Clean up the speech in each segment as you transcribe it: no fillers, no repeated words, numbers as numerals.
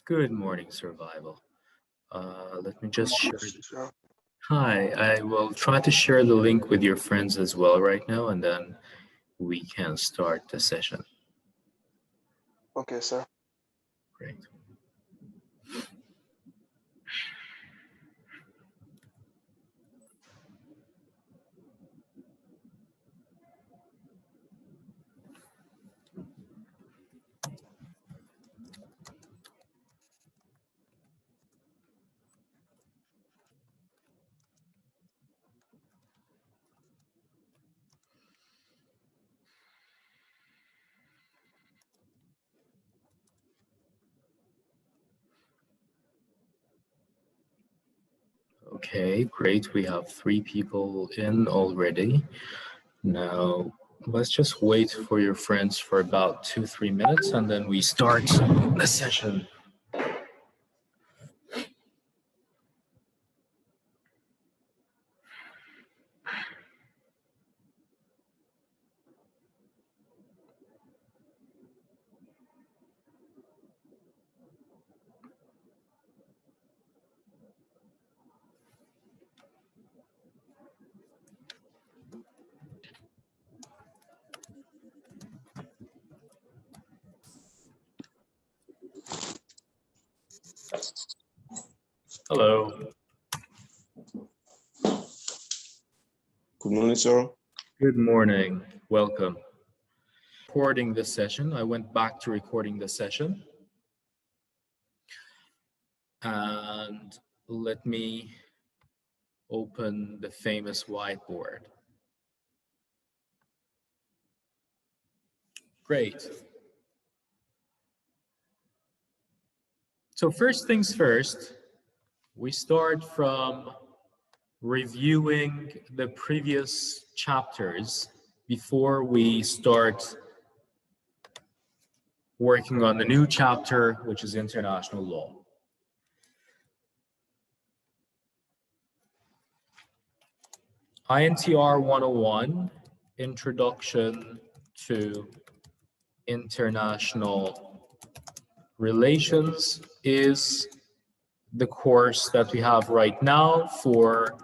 Good morning, Survival. Let me just share. Sure. Hi, I will try to share the link with your friends as well right now, and then we can start the session. Okay, sir. Great. Okay, great. We have 3 people in already. Now, let's just wait for your friends for about 2-3 minutes, and then we start the session. Hello. Good morning, sir. Good morning. Welcome. Recording this session. I went back to recording the session. And let me open the famous whiteboard. Great. So first things first, we start from reviewing the previous chapters before we start working on the new chapter, which is international law. INTR 101, Introduction to International Relations, is the course that we have right now for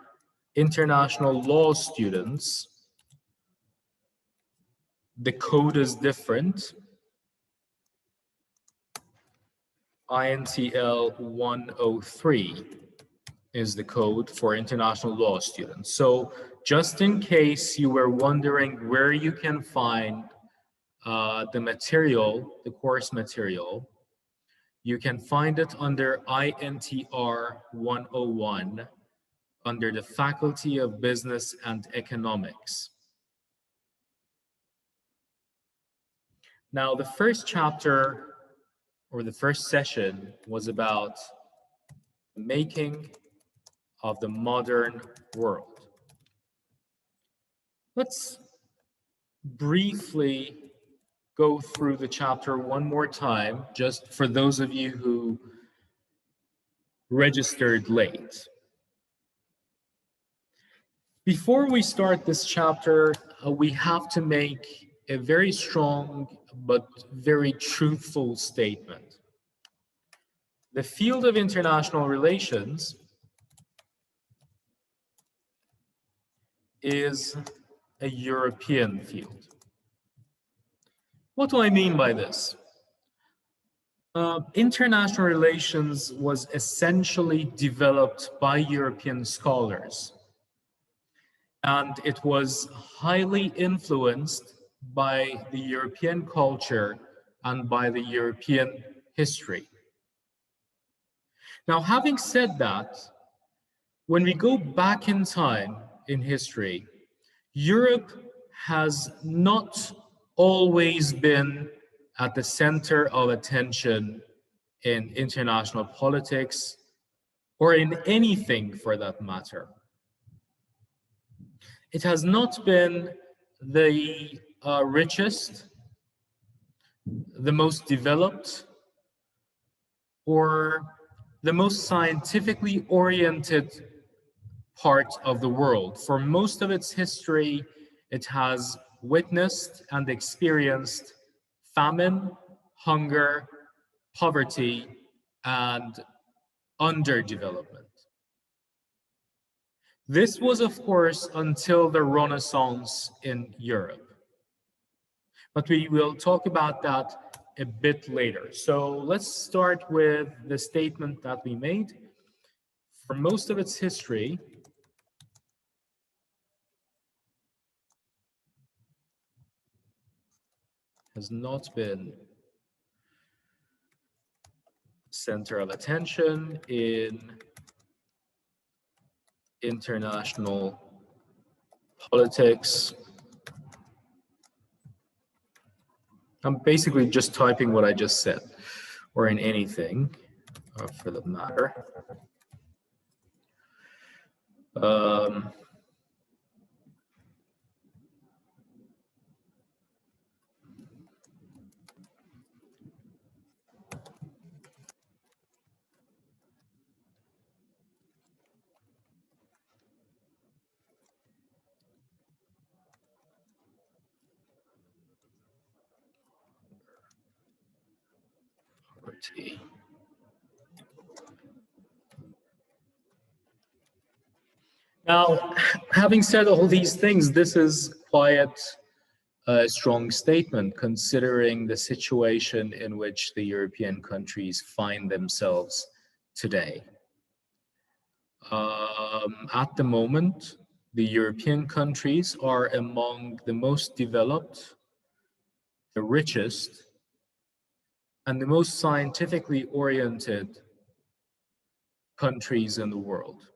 international law students. The code is different. INTL 103 is the code for international law students. So just in case you were wondering where you can find the material, the course material, you can find it under INTR 101 under the Faculty of Business and Economics. Now, the first chapter or the first session was about the making of the modern world. Let's briefly go through the chapter one more time, just for those of you who registered late. Before we start this chapter, we have to make a very strong but very truthful statement. The field of international relations is a European field. What do I mean by this? International relations was essentially developed by European scholars, and it was highly influenced by the European culture and by the European history. Now, having said that, when we go back in time in history, Europe has not always been at the center of attention in international politics or in anything for that matter. It has not been the richest, the most developed, or the most scientifically oriented part of the world. For most of its history, it has witnessed and experienced famine, hunger, poverty, and underdevelopment. This was, of course, until the Renaissance in Europe. But we will talk about that a bit later. So let's start with the statement that we made. For most of its history, has not been center of attention in international politics. I'm basically just typing what I just said, or in anything for that matter. Now, having said all these things, this is quite a strong statement considering the situation in which the European countries find themselves today. At the moment, the European countries are among the most developed, the richest, and the most scientifically oriented countries in the world.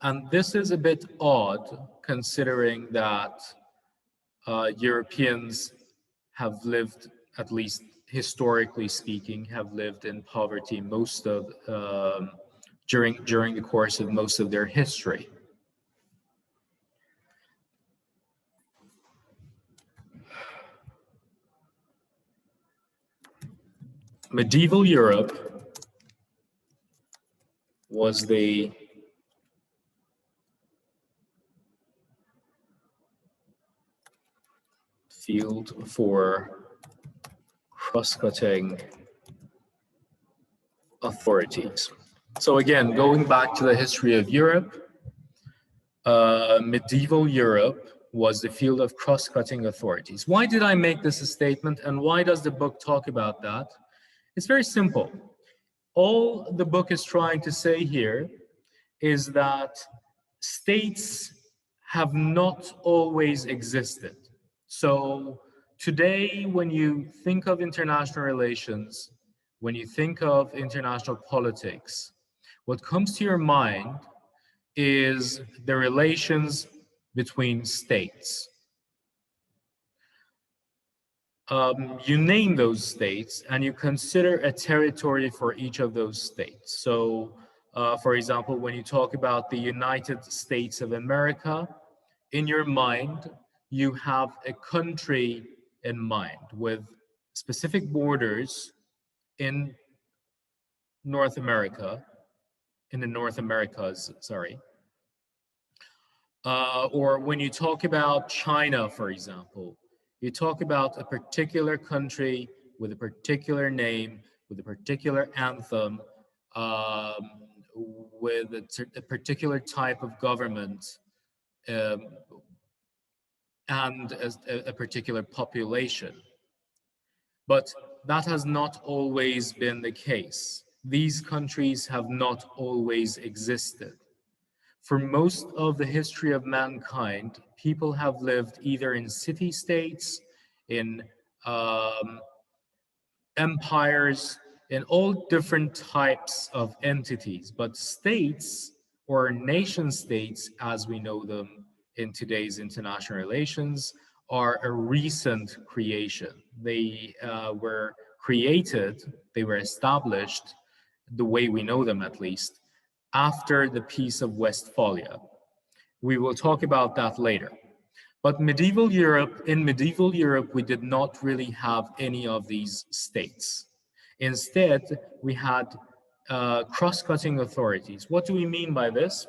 And this is a bit odd considering that Europeans have lived, at least historically speaking, have lived in poverty most of during the course of most of their history. Medieval Europe was the field for cross-cutting authorities. So again, going back to the history of Europe, medieval Europe was the field of cross-cutting authorities. Why did I make this a statement, and why does the book talk about that? It's very simple. All the book is trying to say here is that states have not always existed. So today, when you think of international relations, when you think of international politics, what comes to your mind is the relations between states. You name those states and you consider a territory for each of those states. So, for example, when you talk about the United States of America, in your mind, you have a country in mind with specific borders in North America, in the North Americas, sorry. Or when you talk about China, for example, you talk about a particular country with a particular name, with a particular anthem, with a particular type of government, and a particular population. But that has not always been the case. These countries have not always existed. For most of the history of mankind, people have lived either in city-states, in empires, in all different types of entities. But states, or nation-states as we know them in today's international relations, are a recent creation. They were created, they were established, the way we know them at least, after the Peace of Westphalia. We will talk about that later. But in medieval Europe, we did not really have any of these states. Instead, we had cross-cutting authorities. What do we mean by this?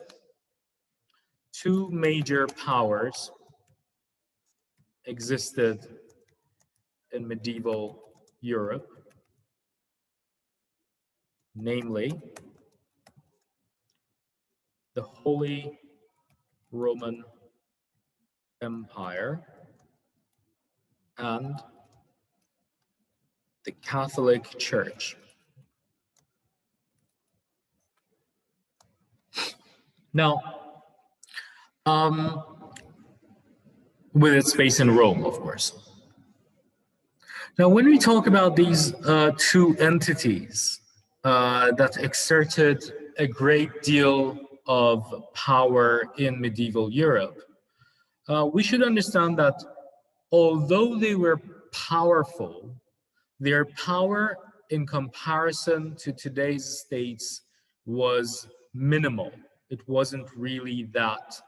Two major powers existed in medieval Europe. namely the Holy Roman Empire and the Catholic Church. Now, with its base in Rome, of course. Now, when we talk about these two entities that exerted a great deal of power in medieval Europe, we should understand that although they were powerful, their power in comparison to today's states was minimal. It wasn't really that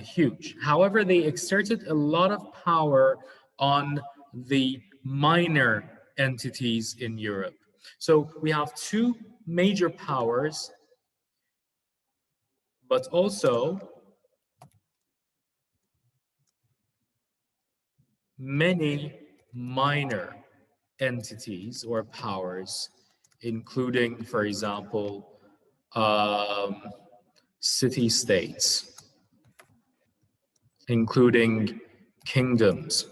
huge. However, they exerted a lot of power on the minor entities in Europe. So we have two major powers, but also many minor entities or powers, including, for example, city-states, including kingdoms,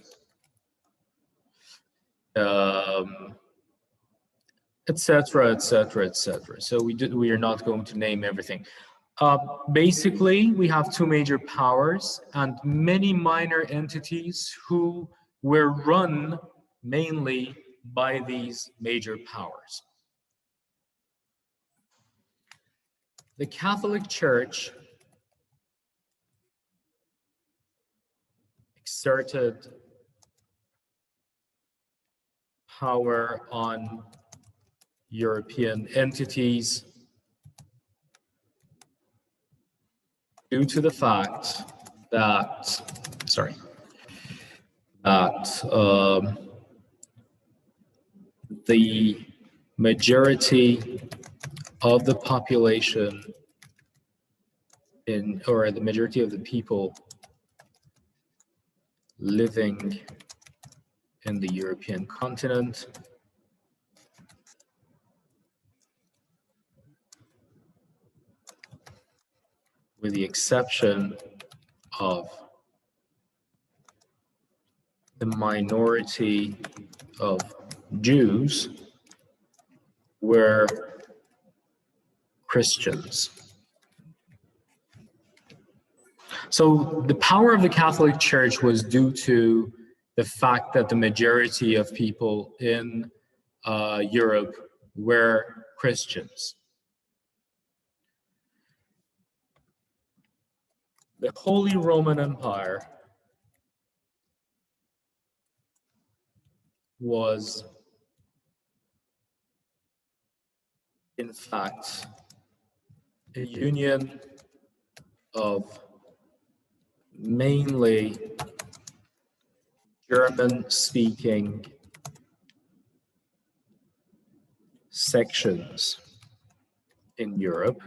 etc., etc., etc. So we are not going to name everything. Basically, we have two major powers and many minor entities who were run mainly by these major powers. The Catholic Church exerted power on European entities due to the fact that, the majority of the population or the majority of the people living in the European continent with the exception of the minority of Jews, were Christians. So the power of the Catholic Church was due to the fact that the majority of people in Europe were Christians. The Holy Roman Empire was, in fact, a union of mainly German-speaking sections in Europe,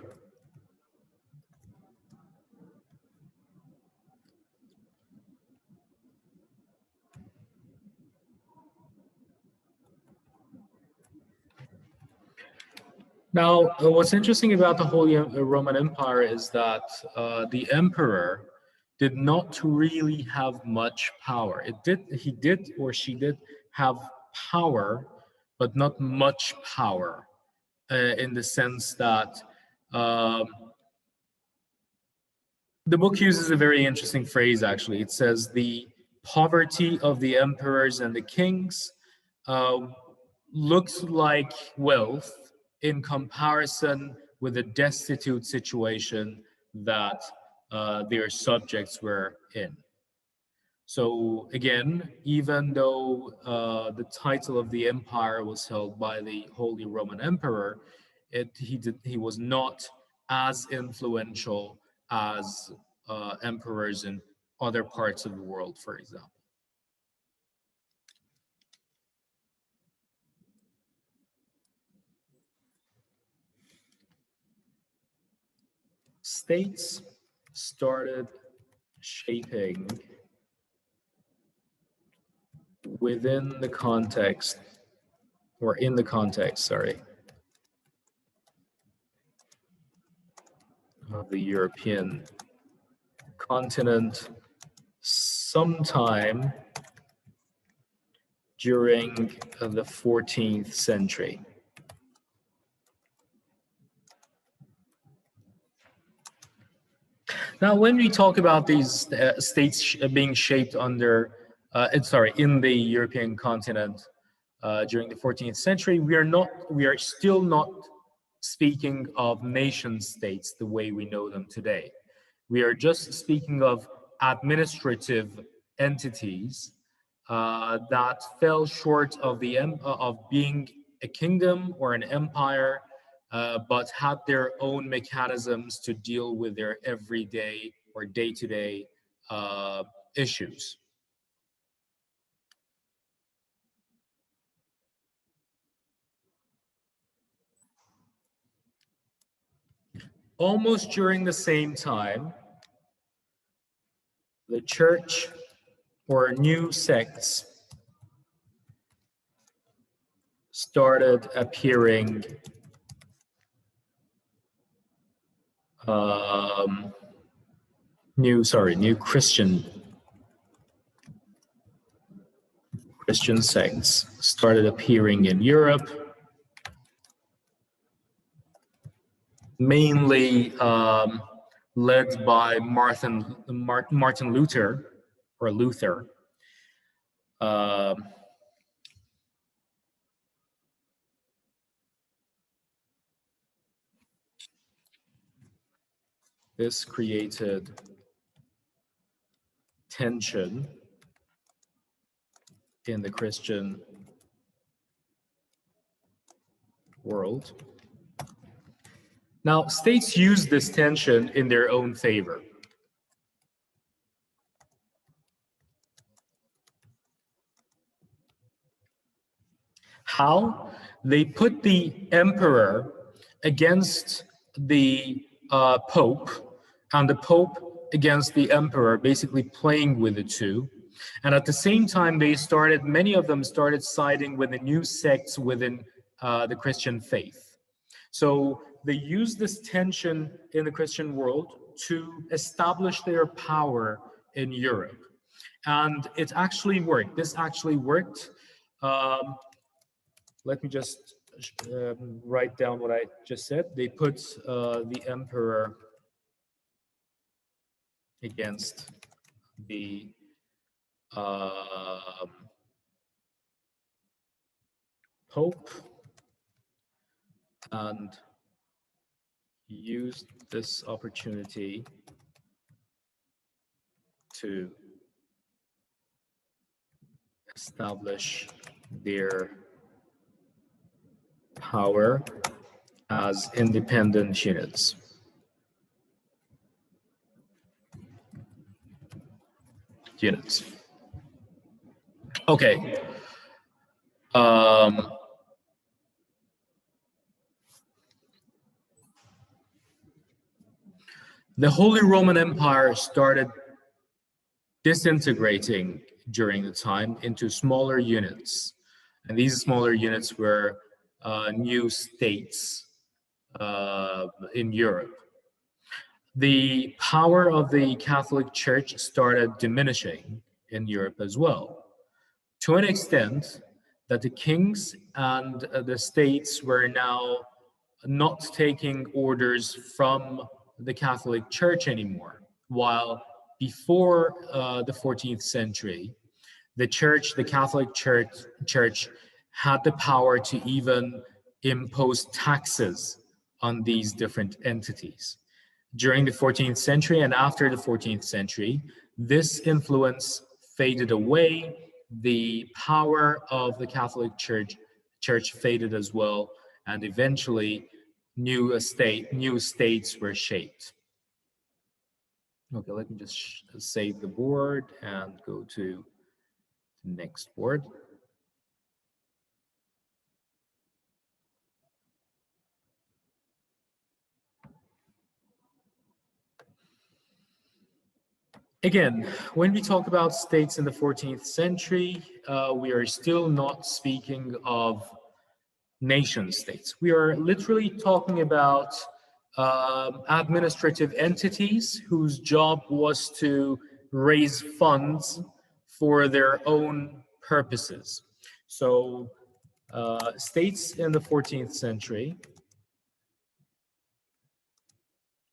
Now, what's interesting about the Holy Roman Empire is that the emperor did not really have much power. He did or she did have power, but not much power, in the sense that the book uses a very interesting phrase, actually. It says the poverty of the emperors and the kings looks like wealth in comparison with the destitute situation that their subjects were in. So again, even though the title of the empire was held by the Holy Roman Emperor, he was not as influential as emperors in other parts of the world, for example. States started shaping within the context, or in the context, of the European continent sometime during the 14th century. Now, when we talk about these states being shaped under, in the European continent during the 14th century, we are still not speaking of nation states the way we know them today. We are just speaking of administrative entities that fell short of being a kingdom or an empire, but had their own mechanisms to deal with their everyday or day-to-day issues. Almost during the same time, the church or new sects started appearing new Christian sects started appearing in Europe, mainly led by Martin Luther, or Luther. This created tension in the Christian world. Now, states use this tension in their own favor. How? They put the emperor against the Pope, and the Pope against the emperor, basically playing with the two. And at the same time, many of them started siding with the new sects within the Christian faith. So they used this tension in the Christian world to establish their power in Europe. And it actually worked. This actually worked. Let me just write down what I just said. They put the emperor against the Pope and used this opportunity to establish their power as independent units. Okay. The Holy Roman Empire started disintegrating during the time into smaller units. And these smaller units were new states in Europe. The power of the Catholic Church started diminishing in Europe as well, to an extent that the kings and the states were now not taking orders from the Catholic Church anymore, while before the 14th century, the Catholic Church had the power to even impose taxes on these different entities. During the 14th century and after the 14th century, this influence faded away. The power of the Catholic Church faded as well, and eventually new states were shaped. Okay, let me just save the board and go to the next board. Again, when we talk about states in the 14th century, we are still not speaking of nation states. We are literally talking about administrative entities whose job was to raise funds for their own purposes. So states in the 14th century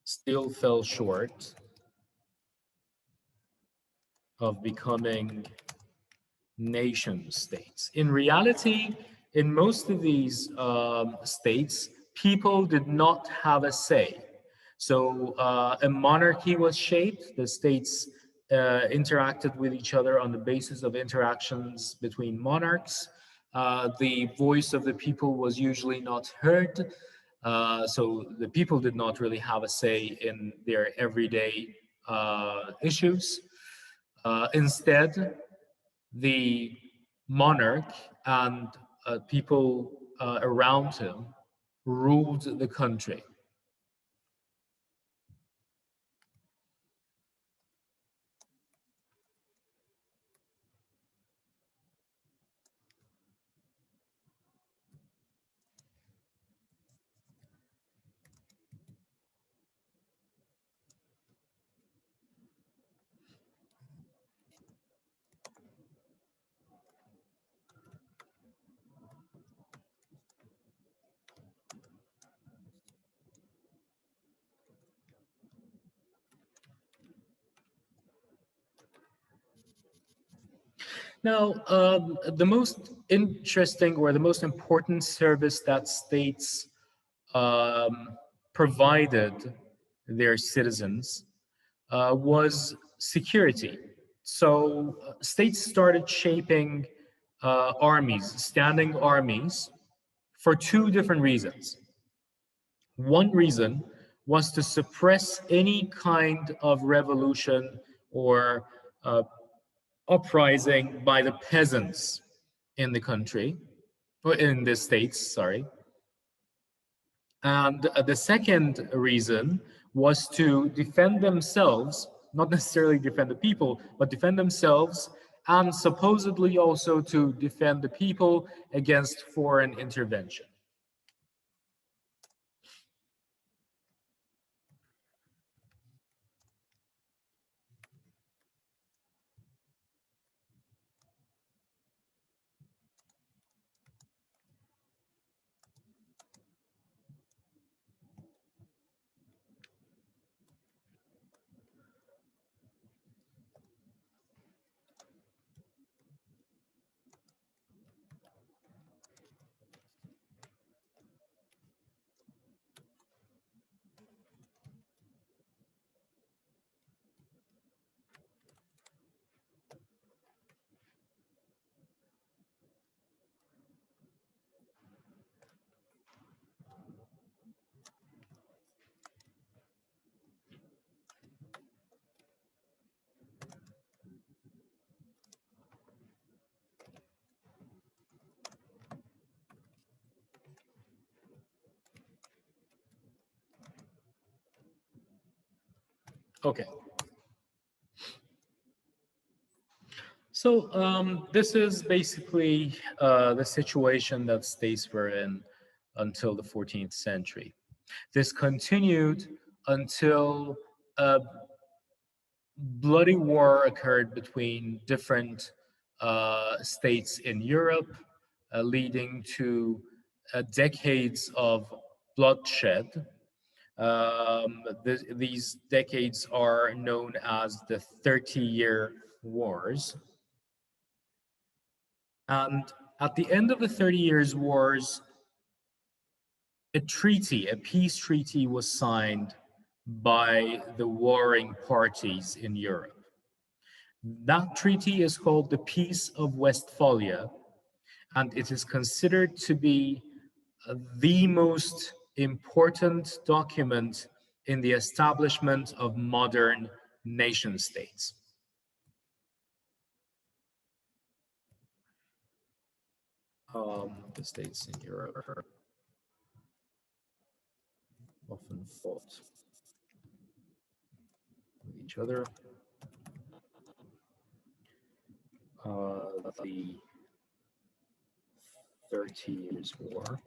still fell short of becoming nation states. In reality, in most of these states, people did not have a say. So a monarchy was shaped. The states interacted with each other on the basis of interactions between monarchs. The voice of the people was usually not heard. So the people did not really have a say in their everyday issues. Instead, the monarch and people around him ruled the country. Now, the most interesting or the most important service that states um, provided their citizens was security. So states started shaping armies, standing armies, for two different reasons. One reason was to suppress any kind of revolution or uh, uprising by the peasants in the country, or in the states, sorry. And the second reason was to defend themselves, not necessarily defend the people, but defend themselves, and supposedly also to defend the people against foreign intervention. Okay. So this is basically the situation that states were in until the 14th century. This continued until a bloody war occurred between different states in Europe, leading to decades of bloodshed. These decades are known as the 30-year wars. And at the end of the 30 Years' Wars, a peace treaty was signed by the warring parties in Europe. That treaty is called the Peace of Westphalia, and it is considered to be the most important document in the establishment of modern nation states. The states in Europe often fought with each other. The 30 Years' War.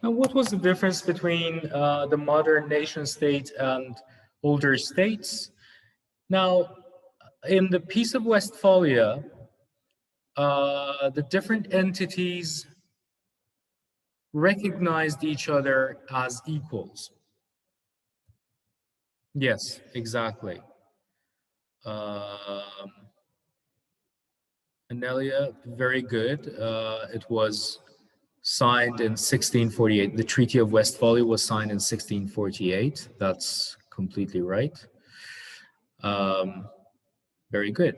Now, what was the difference between the modern nation state and older states? Now, in the Peace of Westphalia, the different entities recognized each other as equals. Yes, exactly. Anelia, very good. It was signed in 1648. The Treaty of Westphalia was signed in 1648. That's completely right. Very good.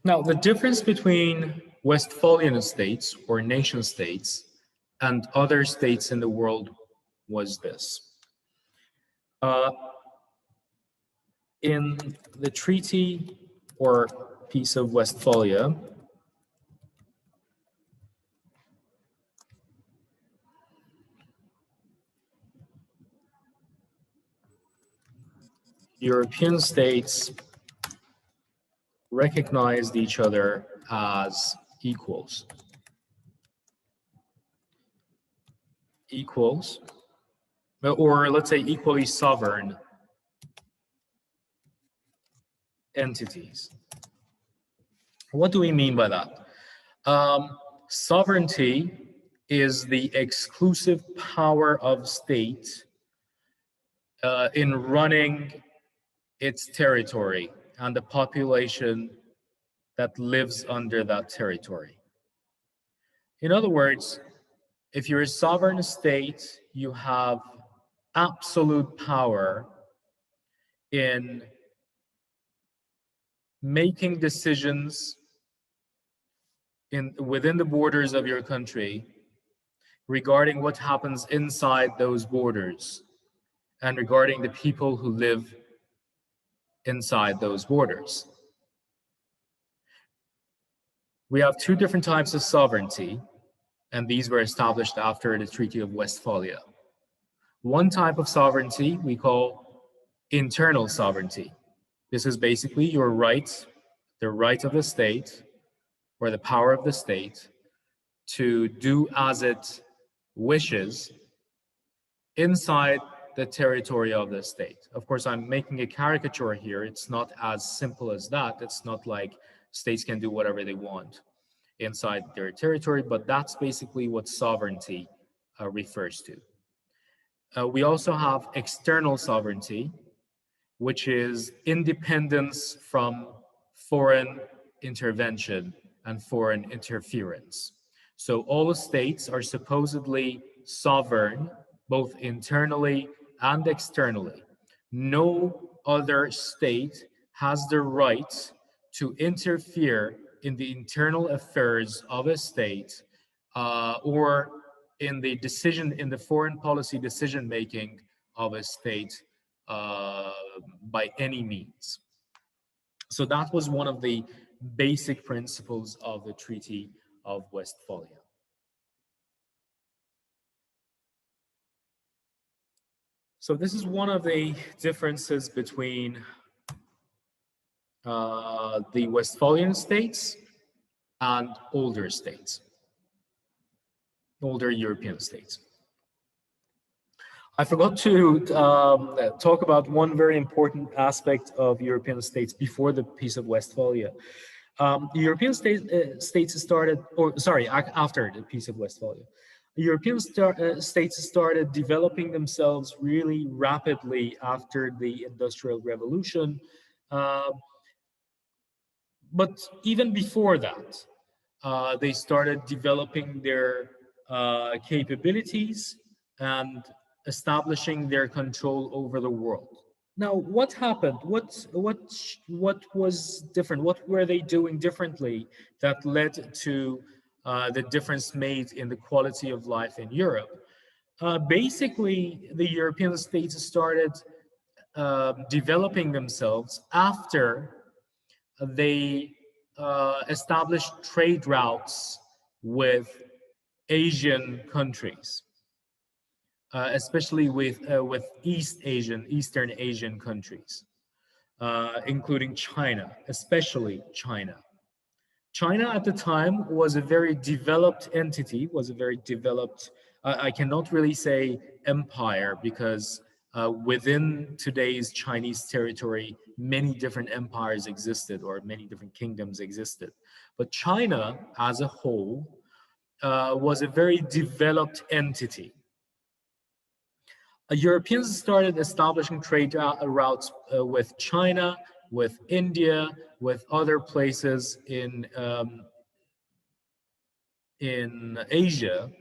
Now, the difference between Westphalian states or nation states and other states in the world was this. In the Treaty or Peace of Westphalia, European states recognized each other as equals. Equals, or let's say equally sovereign entities. What do we mean by that? Sovereignty is the exclusive power of state in running its territory and the population that lives under that territory. In other words, if you're a sovereign state, you have absolute power in making decisions within the borders of your country regarding what happens inside those borders and regarding the people who live inside those borders. We have two different types of sovereignty, and these were established after the Treaty of Westphalia. One type of sovereignty we call internal sovereignty. This is basically your right, the right of the state, or the power of the state, to do as it wishes inside the territory of the state. Of course, I'm making a caricature here. It's not as simple as that. It's not like states can do whatever they want inside their territory, but that's basically what sovereignty refers to. We also have external sovereignty, which is independence from foreign intervention and foreign interference. So all states are supposedly sovereign, both internally and externally. No other state has the right to interfere in the internal affairs of a state or in the foreign policy decision making of a state by any means. So that was one of the basic principles of the Treaty of Westphalia. So this is one of the differences between the Westphalian states and older states, older European states. I forgot to talk about one very important aspect of European states before the Peace of Westphalia. European states started, after the Peace of Westphalia. European states started developing themselves really rapidly after the Industrial Revolution. But even before that, they started developing their capabilities and establishing their control over the world. Now, what happened? What was different? What were they doing differently that led to the difference made in the quality of life in Europe? Basically, the European states started developing themselves after they established trade routes with Asian countries, especially with Eastern Asian countries. including China, especially China. China at the time was a very developed entity, was a very developed, I cannot really say empire because within today's Chinese territory, many different empires existed or many different kingdoms existed. But China as a whole was a very developed entity. Europeans started establishing trade routes with China, with India, with other places in Asia,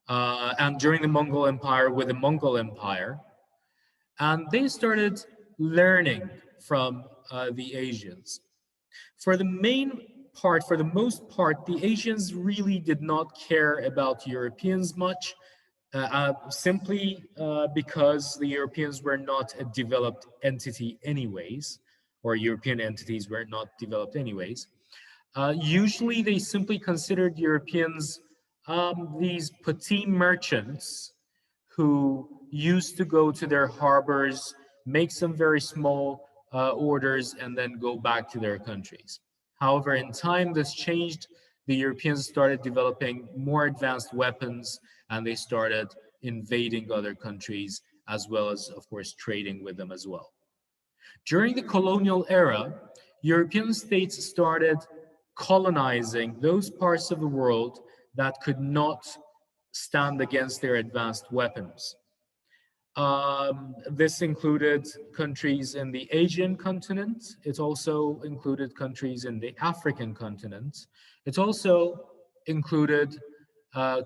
and during the Mongol Empire with the Mongol Empire, and they started learning from the Asians. For the most part, the Asians really did not care about Europeans much, simply because the Europeans were not a developed entity anyways, or European entities were not developed anyways. Usually they simply considered Europeans these petty merchants who used to go to their harbors, make some very small orders, and then go back to their countries. However, in time, this changed. The Europeans started developing more advanced weapons, and they started invading other countries, as well as, of course, trading with them as well. During the colonial era, European states started colonizing those parts of the world that could not stand against their advanced weapons. This included countries in the Asian continent. It also included countries in the African continent. It also included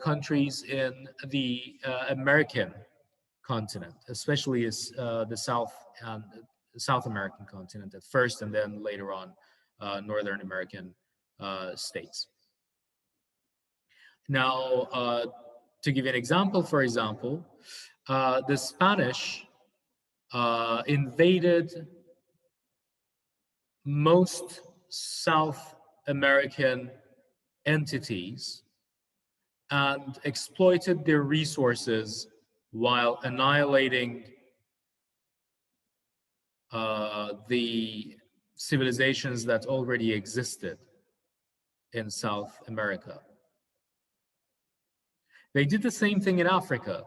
countries in the American continent, especially the South American continent at first, and then later on Northern American states. Now, to give you an example, for example, the Spanish invaded most South American entities and exploited their resources while annihilating the civilizations that already existed in South America. They did the same thing in Africa.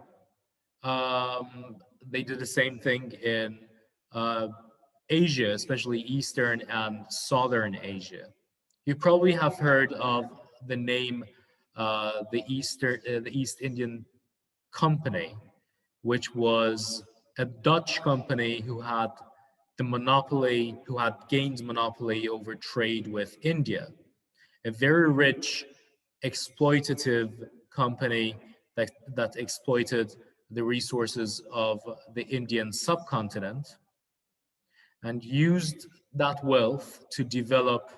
They did the same thing in Asia, especially Eastern and Southern Asia. You probably have heard of the name the East Indian Company, which was a Dutch company who had gained monopoly over trade with India. A very rich, exploitative company that exploited the resources of the Indian subcontinent and used that wealth to develop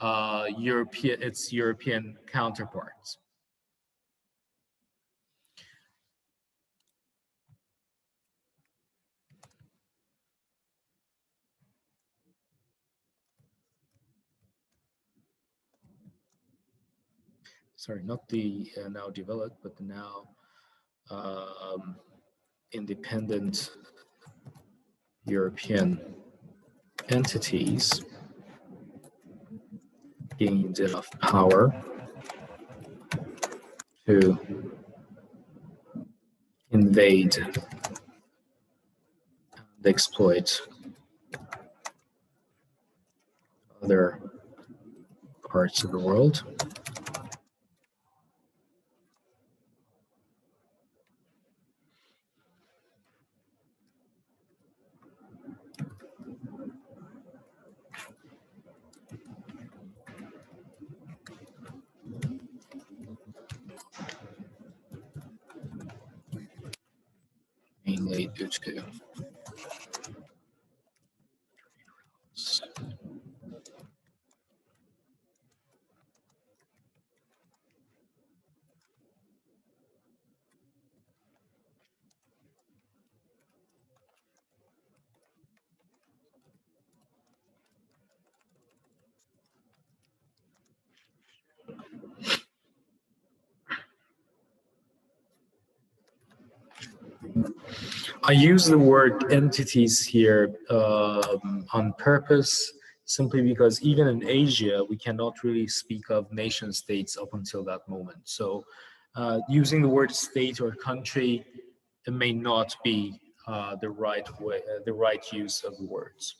its European counterparts. Sorry, not the now developed, but the now independent European entities gained enough power to invade and exploit other parts of the world. Mainly due to I use the word entities here on purpose, simply because even in Asia, we cannot really speak of nation states up until that moment. So using the word state or country, it may not be the right way, the right use of the words.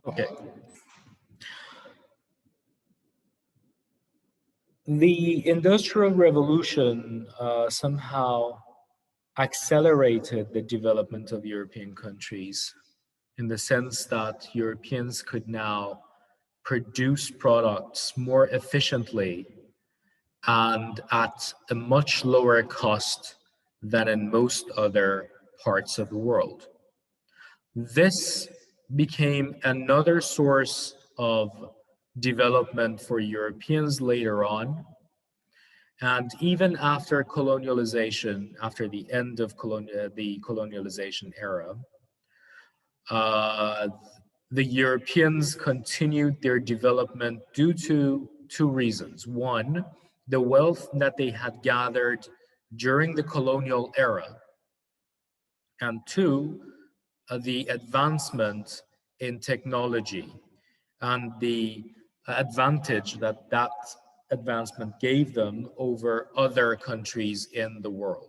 Okay. The Industrial Revolution somehow accelerated the development of European countries in the sense that Europeans could now produce products more efficiently and at a much lower cost than in most other parts of the world. This became another source of development for Europeans later on. And even after colonialization, after the end of the colonialization era, uh, the Europeans continued their development due to two reasons. One, the wealth that they had gathered during the colonial era, and two, the advancement in technology and the advantage that that advancement gave them over other countries in the world.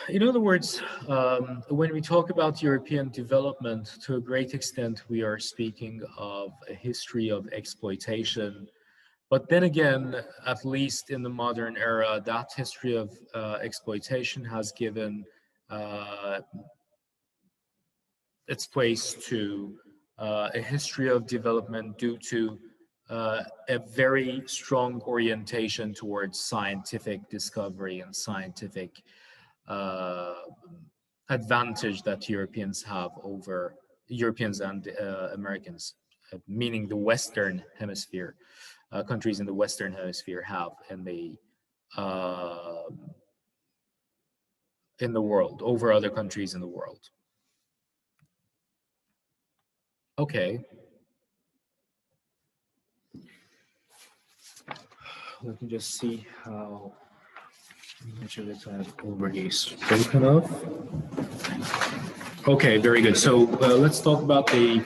In other words, when we talk about European development, to a great extent, we are speaking of a history of exploitation. But then again, at least in the modern era, that history of exploitation has given uh, its place to a history of development due to a very strong orientation towards scientific discovery and scientific advantage that Europeans have over Europeans and Americans, meaning the Western Hemisphere, countries in the Western Hemisphere have in the world over other countries in the world. Okay. Let me just see how much of it I've already spoken of. Okay, very good. So let's talk about the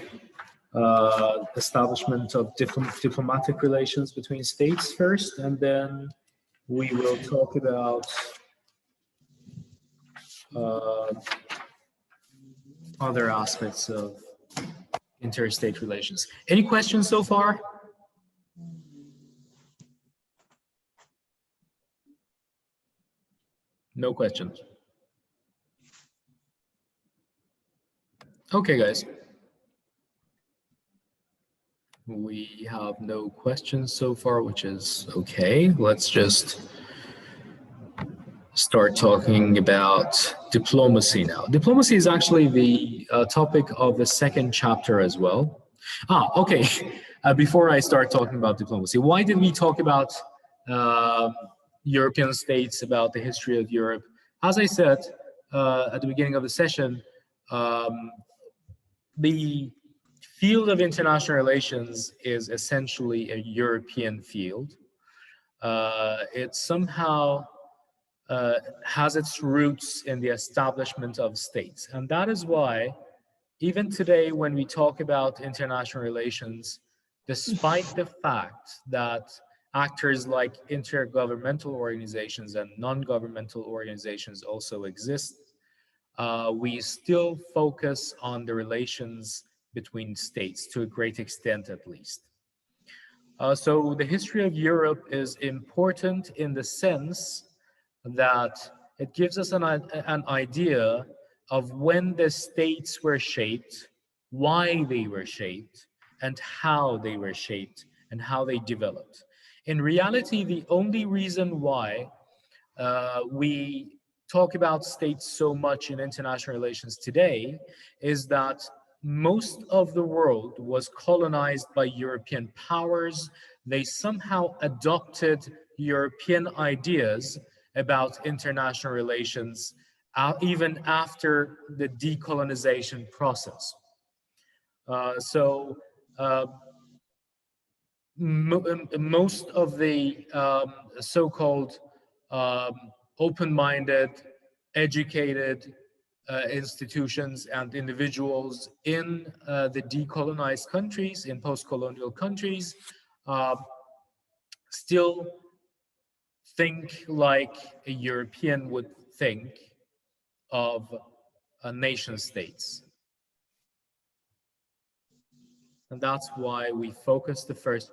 establishment of diplomatic relations between states first, and then we will talk about other aspects of interstate relations. Any questions so far? No questions. Okay, guys. We have no questions so far, which is okay. Let's just start talking about diplomacy now. Diplomacy is actually the topic of the second chapter as well. Okay. Before I start talking about diplomacy, why did we talk about European states, about the history of Europe? As I said at the beginning of the session, the field of international relations is essentially a European field. It somehow has its roots in the establishment of states. And that is why, even today, when we talk about international relations, despite the fact that actors like intergovernmental organizations and non-governmental organizations also exist, we still focus on the relations between states to a great extent, at least. So the history of Europe is important in the sense that it gives us an idea of when the states were shaped, why they were shaped, and how they were shaped, and how they developed. In reality, the only reason why we talk about states so much in international relations today is that most of the world was colonized by European powers. They somehow adopted European ideas about international relations even after the decolonization process. Most of the so-called open-minded, educated institutions and individuals in the decolonized countries, in post-colonial countries, still think like a European would think of nation states. And that's why we focused the first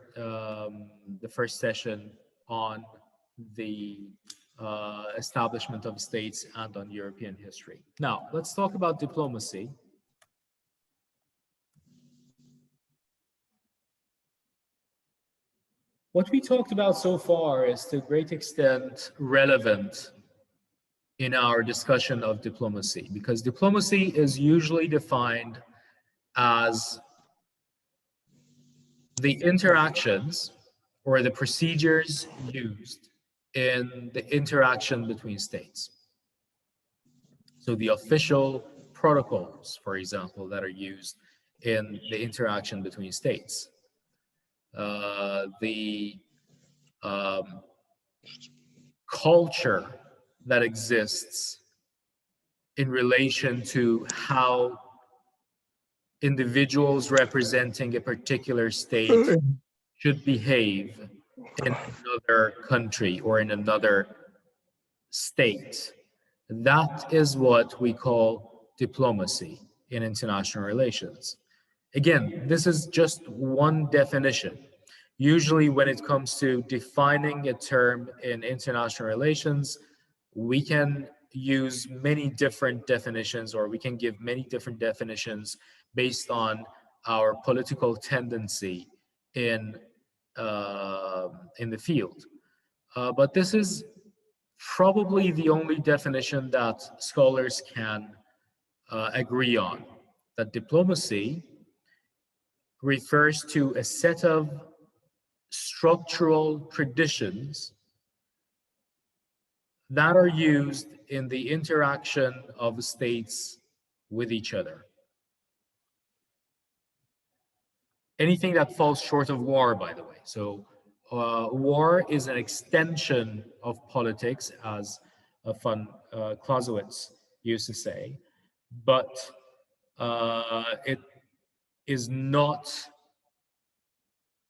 session on the establishment of states and on European history. Now, let's talk about diplomacy. What we talked about so far is to a great extent relevant in our discussion of diplomacy, because diplomacy is usually defined as the interactions or the procedures used in the interaction between states. So the official protocols, for example, that are used in the interaction between states. The culture that exists in relation to how individuals representing a particular state should behave in another country or in another state. That is what we call diplomacy in international relations. Again, this is just one definition. Usually when it comes to defining a term in international relations, we can use many different definitions, or we can give many different definitions based on our political tendency in in the field. But this is probably the only definition that scholars can agree on, that diplomacy refers to a set of structural traditions that are used in the interaction of states with each other. Anything that falls short of war, by the way. So war is an extension of politics, as von Clausewitz used to say, but it is not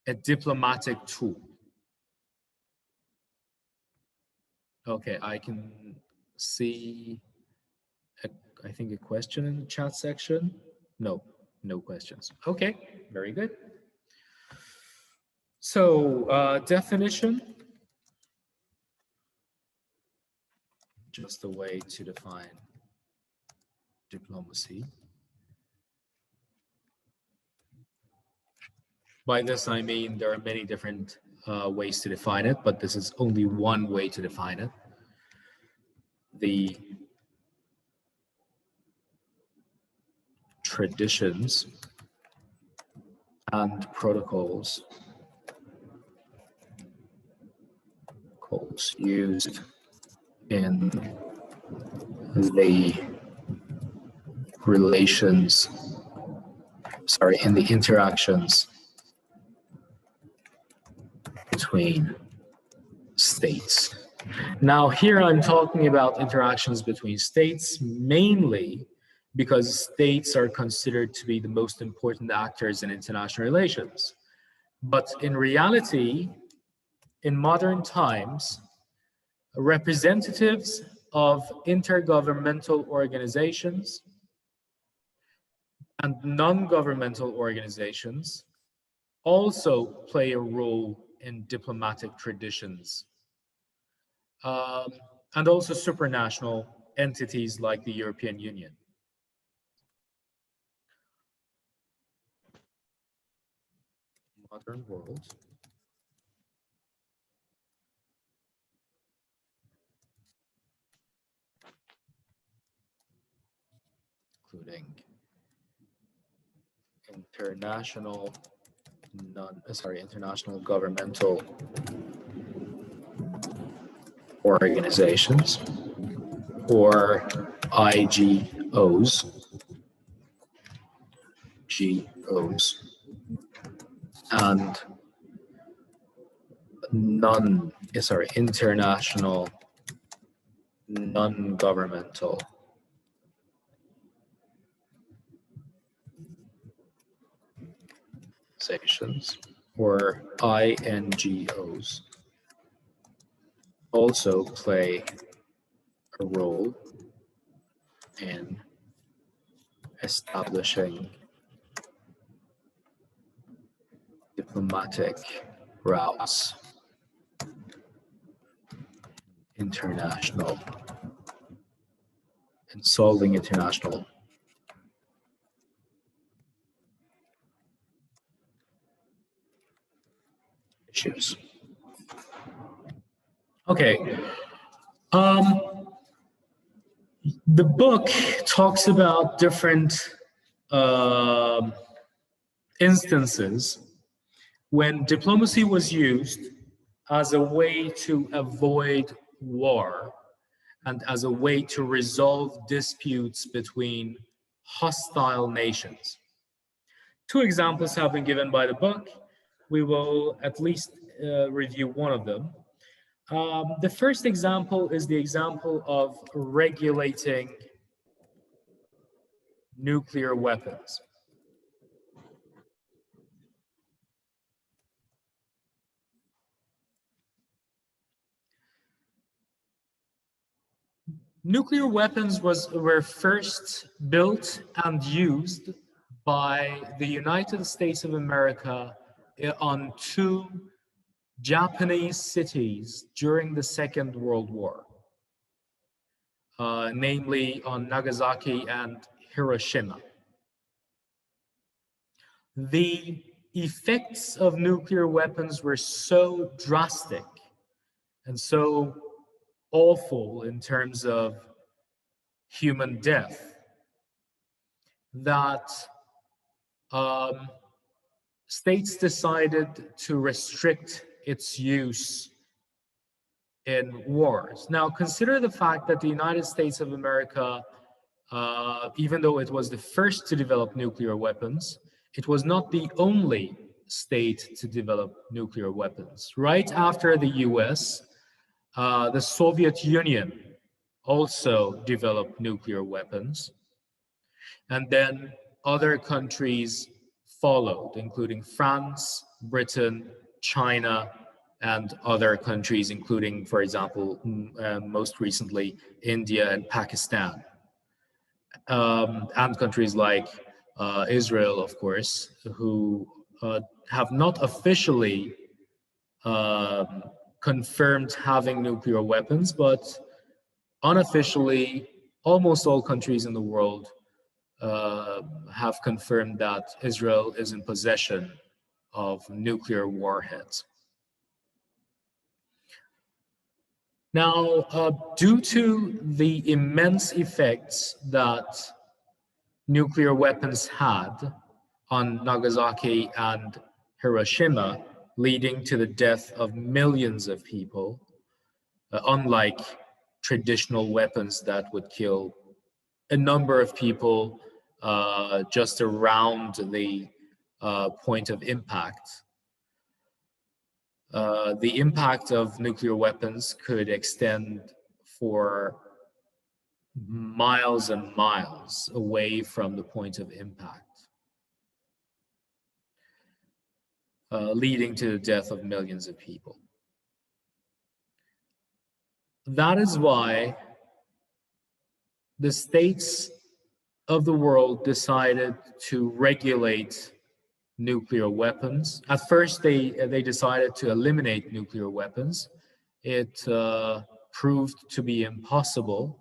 a diplomatic tool. Okay, I can see, I think, a question in the chat section. No questions. Okay, very good. So definition, just a way to define diplomacy. By this, I mean there are many different ways to define it, but this is only one way to define it. The traditions and protocols used in the relations, in the interactions between states. Now, here I'm talking about interactions between states, mainly because states are considered to be the most important actors in international relations. But in reality, in modern times, representatives of intergovernmental organizations and non-governmental organizations also play a role in diplomatic traditions, and also supranational entities like the European Union. Modern world. Including international governmental organizations, or IGOs, and international non-governmental organizations, or INGOs, also play a role in establishing diplomatic routes, in solving international issues. Okay. The book talks about different instances when diplomacy was used as a way to avoid war and as a way to resolve disputes between hostile nations. Two examples have been given by the book. We will at least review one of them. The first example is the example of regulating nuclear weapons. Nuclear weapons were first built and used by the United States of America on two Japanese cities during the Second World War, namely on Nagasaki and Hiroshima. The effects of nuclear weapons were so drastic and so awful in terms of human death that states decided to restrict its use in wars. Now, consider the fact that the United States of America, even though it was the first to develop nuclear weapons, it was not the only state to develop nuclear weapons. Right after the US, the Soviet Union also developed nuclear weapons. And then other countries followed, including France, Britain, China, and other countries, including, for example, most recently, India and Pakistan, and countries like Israel, of course, who have not officially confirmed having nuclear weapons, but unofficially, almost all countries in the world have confirmed that Israel is in possession of nuclear warheads. Now, due to the immense effects that nuclear weapons had on Nagasaki and Hiroshima, leading to the death of millions of people, unlike traditional weapons that would kill a number of people just around the point of impact. The impact of nuclear weapons could extend for miles and miles away from the point of impact, leading to the death of millions of people. That is why the states of the world decided to regulate nuclear weapons. At first, they decided to eliminate nuclear weapons. It proved to be impossible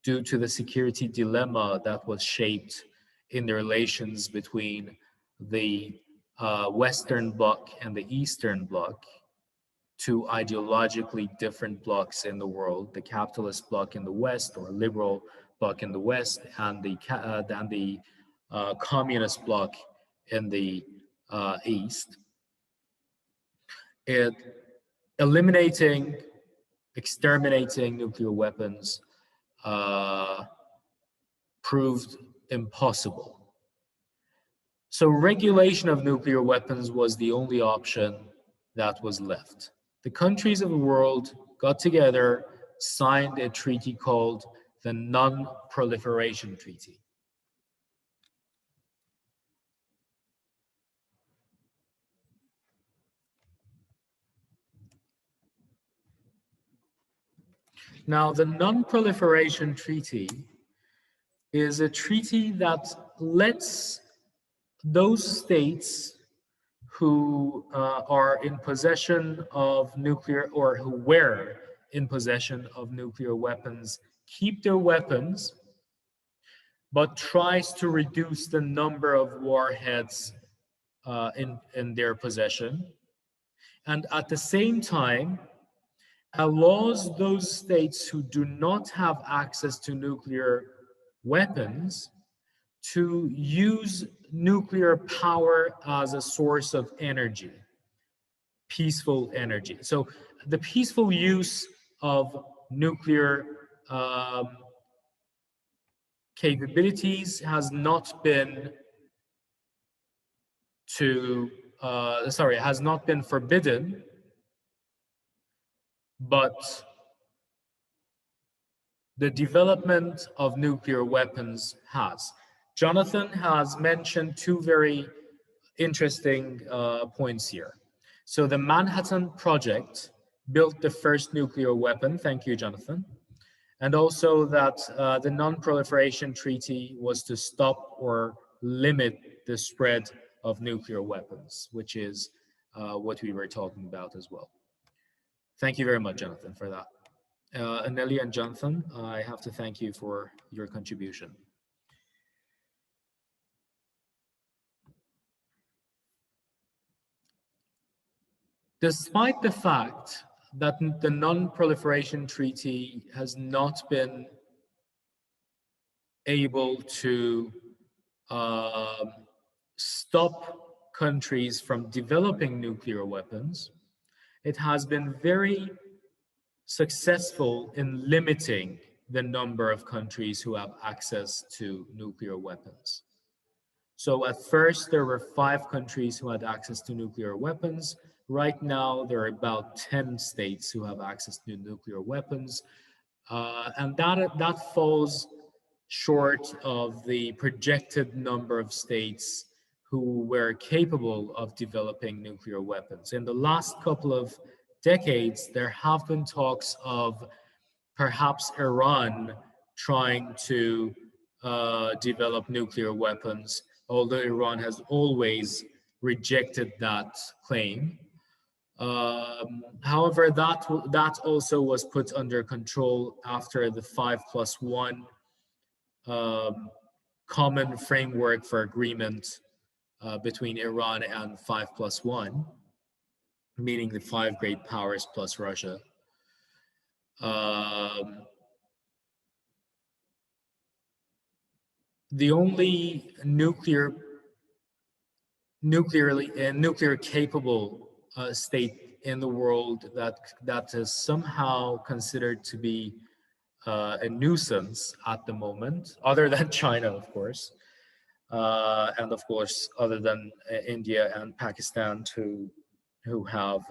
due to the security dilemma that was shaped in the relations between the Western Bloc and the Eastern Bloc, two ideologically different blocs in the world, the capitalist bloc in the West, or liberal bloc in the West, and the communist bloc in the East. Eliminating, exterminating nuclear weapons proved impossible. So regulation of nuclear weapons was the only option that was left. The countries of the world got together, signed a treaty called the Non-Proliferation Treaty. Now, the Non-Proliferation Treaty is a treaty that lets those states who are in possession of nuclear, or who were in possession of nuclear weapons, keep their weapons, but tries to reduce the number of warheads in their possession. And at the same time, allows those states who do not have access to nuclear weapons to use nuclear power as a source of energy, peaceful energy. So the peaceful use of nuclear capabilities has not been has not been forbidden, but the development of nuclear weapons has. Jonathan has mentioned two very interesting points here. So the Manhattan Project built the first nuclear weapon. Thank you, Jonathan. And also that the Non-Proliferation Treaty was to stop or limit the spread of nuclear weapons, which is what we were talking about as well. Thank you very much, Jonathan, for that. Anneli and Jonathan, I have to thank you for your contribution. Despite the fact that the Non-Proliferation Treaty has not been able to stop countries from developing nuclear weapons, it has been very successful in limiting the number of countries who have access to nuclear weapons. So at first, there were 5 countries who had access to nuclear weapons. Right now, there are about 10 states who have access to nuclear weapons. And that falls short of the projected number of states who were capable of developing nuclear weapons. In the last couple of decades, there have been talks of perhaps Iran trying to develop nuclear weapons, although Iran has always rejected that claim. However, that also was put under control after the 5+1 common framework for agreement between Iran and 5+1, meaning the 5 great powers plus Russia. The only nuclear capable state in the world that is somehow considered to be a nuisance at the moment, other than China, of course, and of course, other than India and Pakistan, who have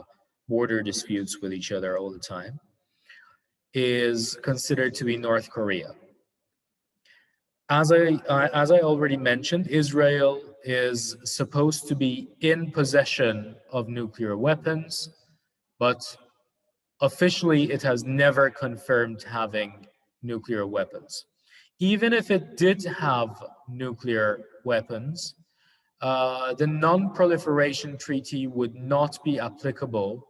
border disputes with each other all the time, is considered to be North Korea. As I already mentioned, Israel is supposed to be in possession of nuclear weapons, but officially it has never confirmed having nuclear weapons. Even if it did have nuclear weapons, the Non-Proliferation Treaty would not be applicable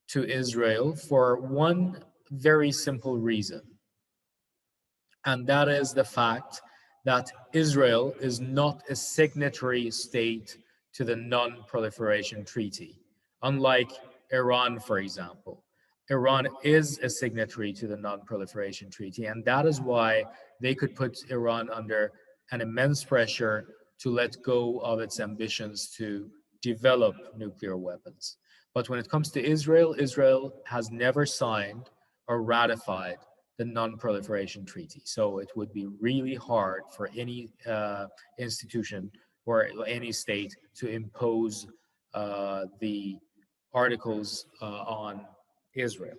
to Israel for one very simple reason. And that is the fact that Israel is not a signatory state to the Non-Proliferation Treaty, unlike Iran, for example. Iran is a signatory to the Non-Proliferation Treaty, and that is why they could put Iran under an immense pressure to let go of its ambitions to develop nuclear weapons. But when it comes to Israel, Israel has never signed or ratified the Non-Proliferation Treaty. So it would be really hard for any institution or any state to impose the articles on Israel.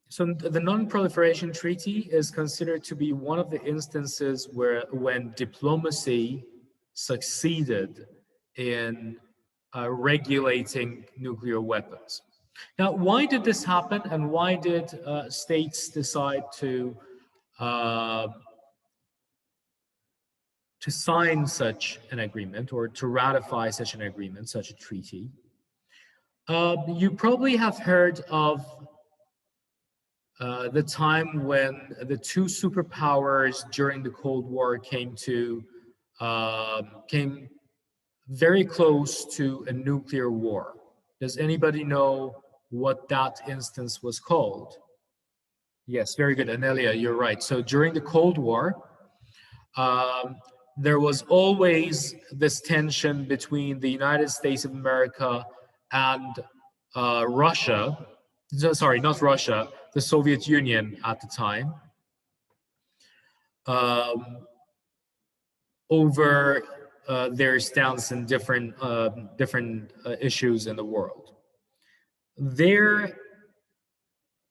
So the Non-Proliferation Treaty is considered to be one of the instances when diplomacy succeeded in regulating nuclear weapons. Now, why did this happen, and why did states decide to sign such an agreement or to ratify such an agreement, such a treaty? You probably have heard of the time when the 2 superpowers during the Cold War came very close to a nuclear war. Does anybody know what that instance was called? Yes, very good. Anelia, you're right. So during the Cold War, there was always this tension between the United States of America and Russia. Sorry, not Russia, the Soviet Union at the time, over their stance in different issues in the world. Their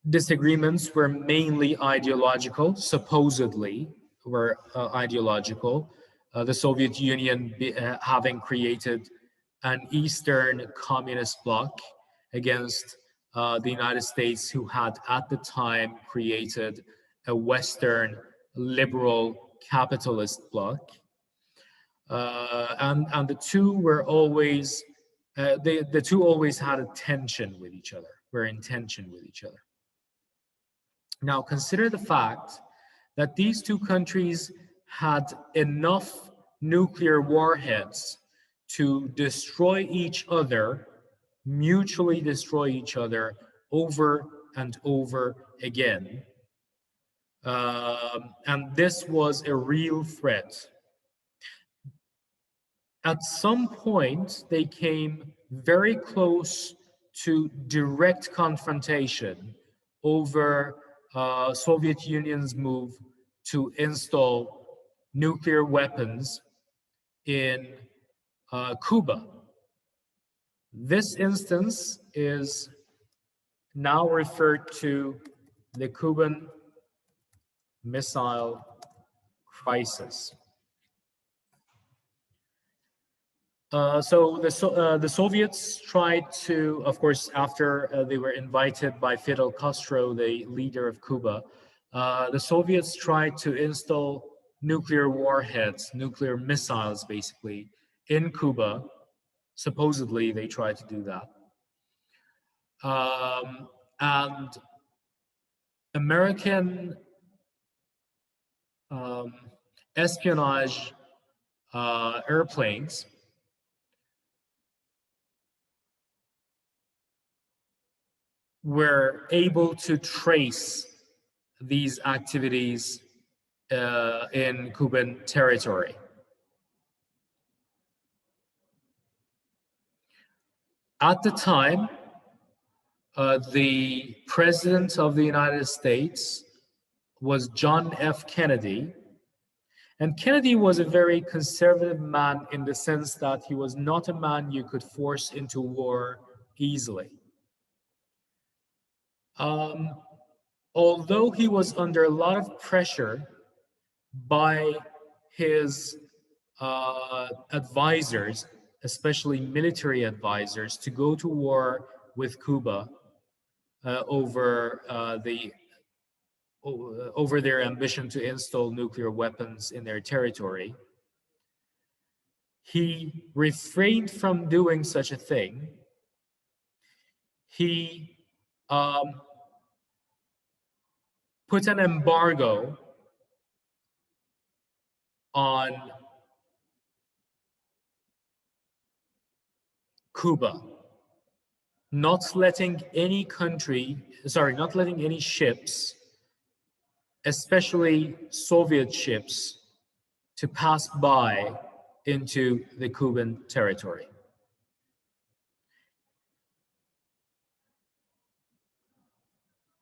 disagreements were mainly ideological, supposedly were ideological. The Soviet Union having created an Eastern communist bloc against the United States, who had at the time created a Western liberal capitalist bloc. And the two were always, the two always had a tension with each other, were in tension with each other. Now, consider the fact that these 2 countries had enough nuclear warheads to destroy each other, mutually destroy each other over and over again. And this was a real threat. At some point, they came very close to direct confrontation over Soviet Union's move to install nuclear weapons in Cuba. This instance is now referred to the Cuban Missile Crisis. So the Soviets tried to, of course, after they were invited by Fidel Castro, the leader of Cuba, the Soviets tried to install nuclear warheads, nuclear missiles, basically, in Cuba. Supposedly, they tried to do that. And American espionage airplanes were able to trace these activities in Cuban territory. At the time, the President of the United States was John F. Kennedy. And Kennedy was a very conservative man in the sense that he was not a man you could force into war easily. Although he was under a lot of pressure by his advisors, especially military advisors, to go to war with Cuba over their ambition to install nuclear weapons in their territory, he refrained from doing such a thing. He put an embargo on Cuba, not letting any ships, especially Soviet ships, to pass by into the Cuban territory.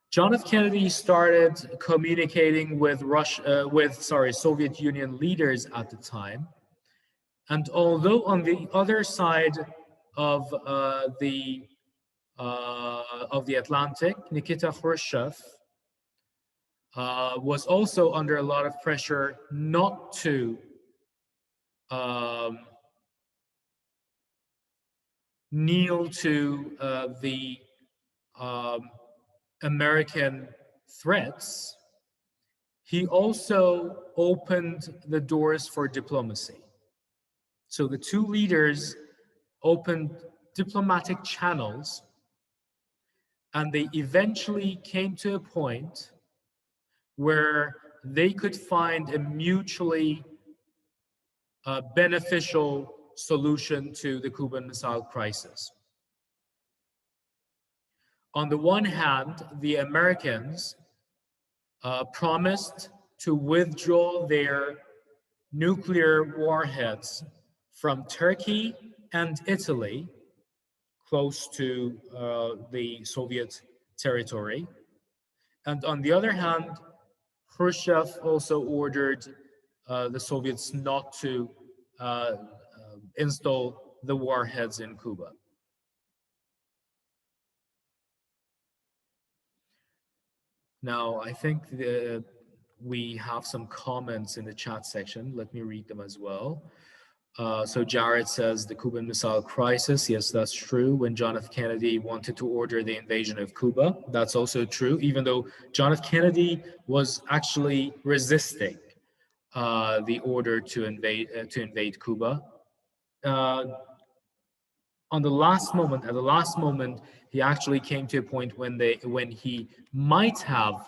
John F. Kennedy started communicating with Soviet Union leaders at the time, and although on the other side of the Atlantic, Nikita Khrushchev was also under a lot of pressure not to kneel to the American threats. He also opened the doors for diplomacy. So the two leaders opened diplomatic channels, and they eventually came to a point where they could find a mutually beneficial solution to the Cuban Missile Crisis. On the one hand, the Americans promised to withdraw their nuclear warheads from Turkey and Italy, close to the Soviet territory. And on the other hand, Khrushchev also ordered the Soviets not to install the warheads in Cuba. Now, I think we have some comments in the chat section. Let me read them as well. So Jared says the Cuban Missile Crisis. Yes, that's true. When John F. Kennedy wanted to order the invasion of Cuba, that's also true, even though John F. Kennedy was actually resisting the order to invade Cuba. At the last moment, he actually came to a point when he might have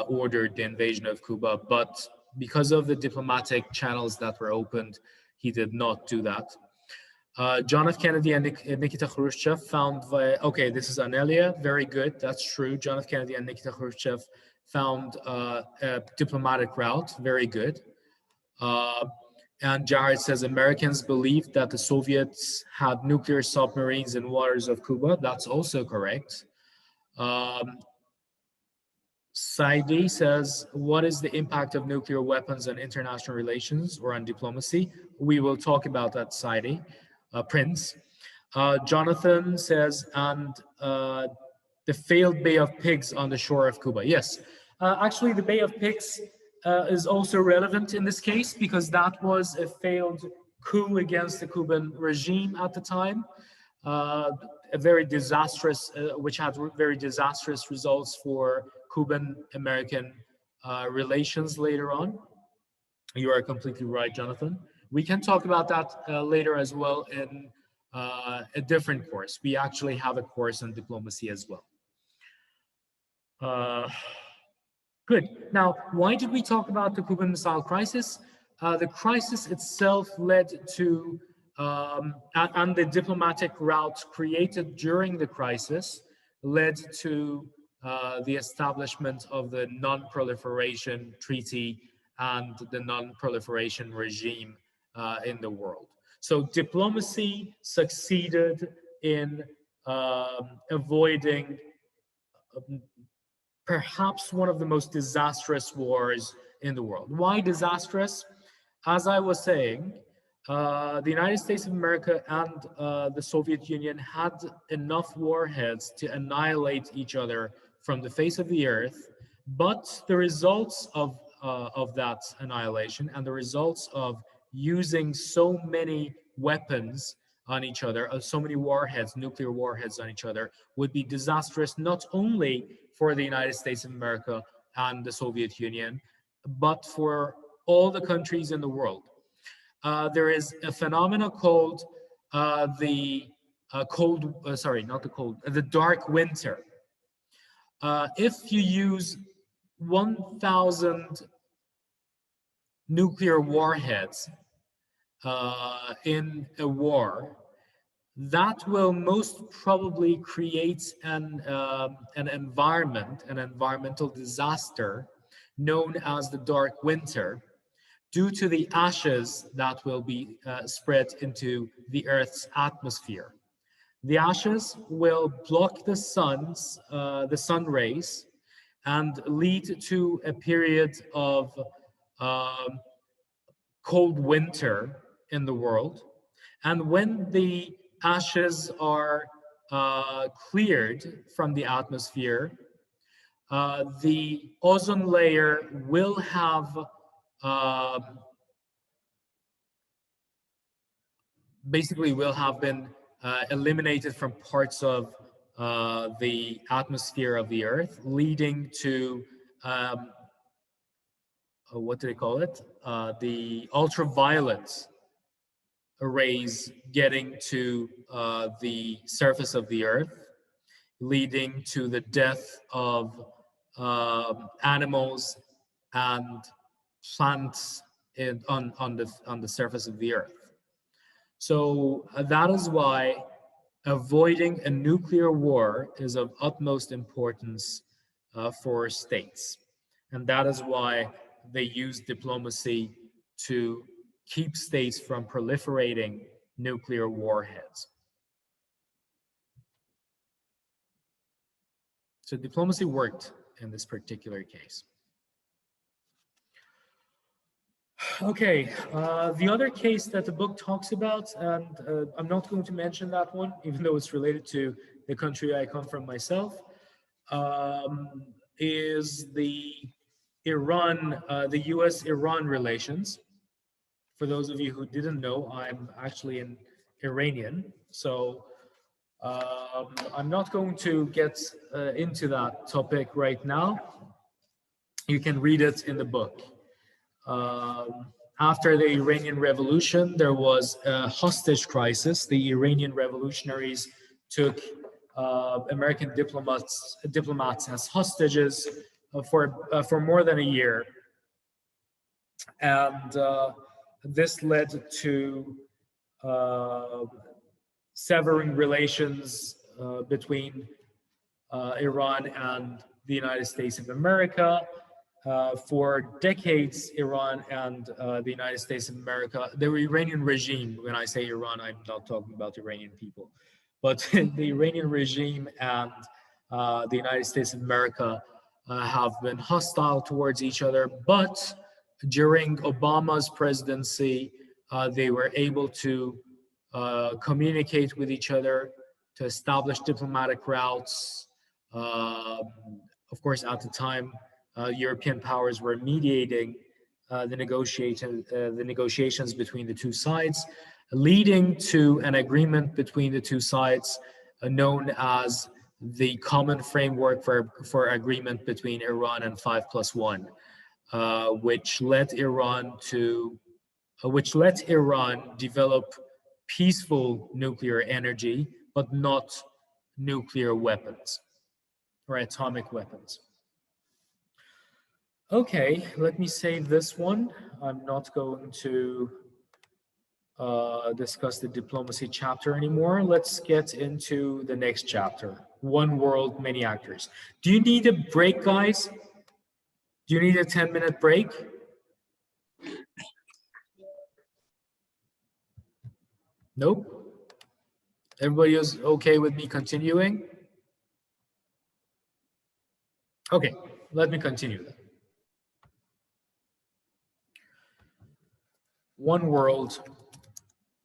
ordered the invasion of Cuba, but because of the diplomatic channels that were opened, he did not do that. John F. Kennedy and Nikita Khrushchev found, okay, this is Anelia, very good, that's true. John F. Kennedy and Nikita Khrushchev found a diplomatic route, very good. And Jared says Americans believed that the Soviets had nuclear submarines in waters of Cuba. That's also correct. Saidi says, what is the impact of nuclear weapons on international relations or on diplomacy? We will talk about that, Saidi. Prince. Jonathan says, and the failed Bay of Pigs on the shore of Cuba. Yes, actually the Bay of Pigs is also relevant in this case because that was a failed coup against the Cuban regime at the time, a very disastrous, which had very disastrous results for Cuban-American relations later on. You are completely right, Jonathan. We can talk about that later as well in a different course. We actually have a course on diplomacy as well. Good. Now, why did we talk about the Cuban Missile Crisis? The crisis itself led to, and the diplomatic route created during the crisis led to the establishment of the Non-Proliferation Treaty and the non-proliferation regime in the world. So diplomacy succeeded in avoiding perhaps one of the most disastrous wars in the world. Why disastrous? As I was saying, the United States of America and the Soviet Union had enough warheads to annihilate each other from the face of the earth, but the results of that annihilation and the results of using so many weapons on each other, so many warheads, nuclear warheads on each other, would be disastrous not only for the United States of America and the Soviet Union, but for all the countries in the world. There is a phenomenon called the dark winter. If you use 1,000 nuclear warheads in a war, that will most probably create an environmental disaster known as the dark winter, due to the ashes that will be spread into the Earth's atmosphere. The ashes will block the sun rays, and lead to a period of cold winter in the world. And when the ashes are cleared from the atmosphere, the ozone layer will have been eliminated from parts of the atmosphere of the Earth, leading to what do they call it? The ultraviolet rays getting to the surface of the Earth, leading to the death of animals and plants on the surface of the Earth. So that is why avoiding a nuclear war is of utmost importance for states. And that is why they use diplomacy to keep states from proliferating nuclear warheads. So diplomacy worked in this particular case. Okay, the other case that the book talks about, and I'm not going to mention that one, even though it's related to the country I come from myself, is the US-Iran relations. For those of you who didn't know, I'm actually an Iranian, so I'm not going to get into that topic right now. You can read it in the book. After the Iranian Revolution, there was a hostage crisis. The Iranian revolutionaries took American diplomats as hostages for more than a year. And this led to severing relations between Iran and the United States of America. For decades, Iran and the United States of America, the Iranian regime, when I say Iran, I'm not talking about Iranian people, but the Iranian regime and the United States of America have been hostile towards each other. But during Obama's presidency, they were able to communicate with each other, to establish diplomatic routes. Of course, at the time, European powers were mediating the negotiations between the two sides, leading to an agreement between the two sides known as the Common Framework for Agreement between Iran and 5+1, which let Iran develop peaceful nuclear energy, but not nuclear weapons or atomic weapons. Okay, let me save this one. I'm not going to discuss the diplomacy chapter anymore. Let's get into the next chapter, One World, Many Actors. Do you need a break, guys? Do you need a 10-minute break? Nope. Everybody is okay with me continuing? Okay, let me continue then. One World,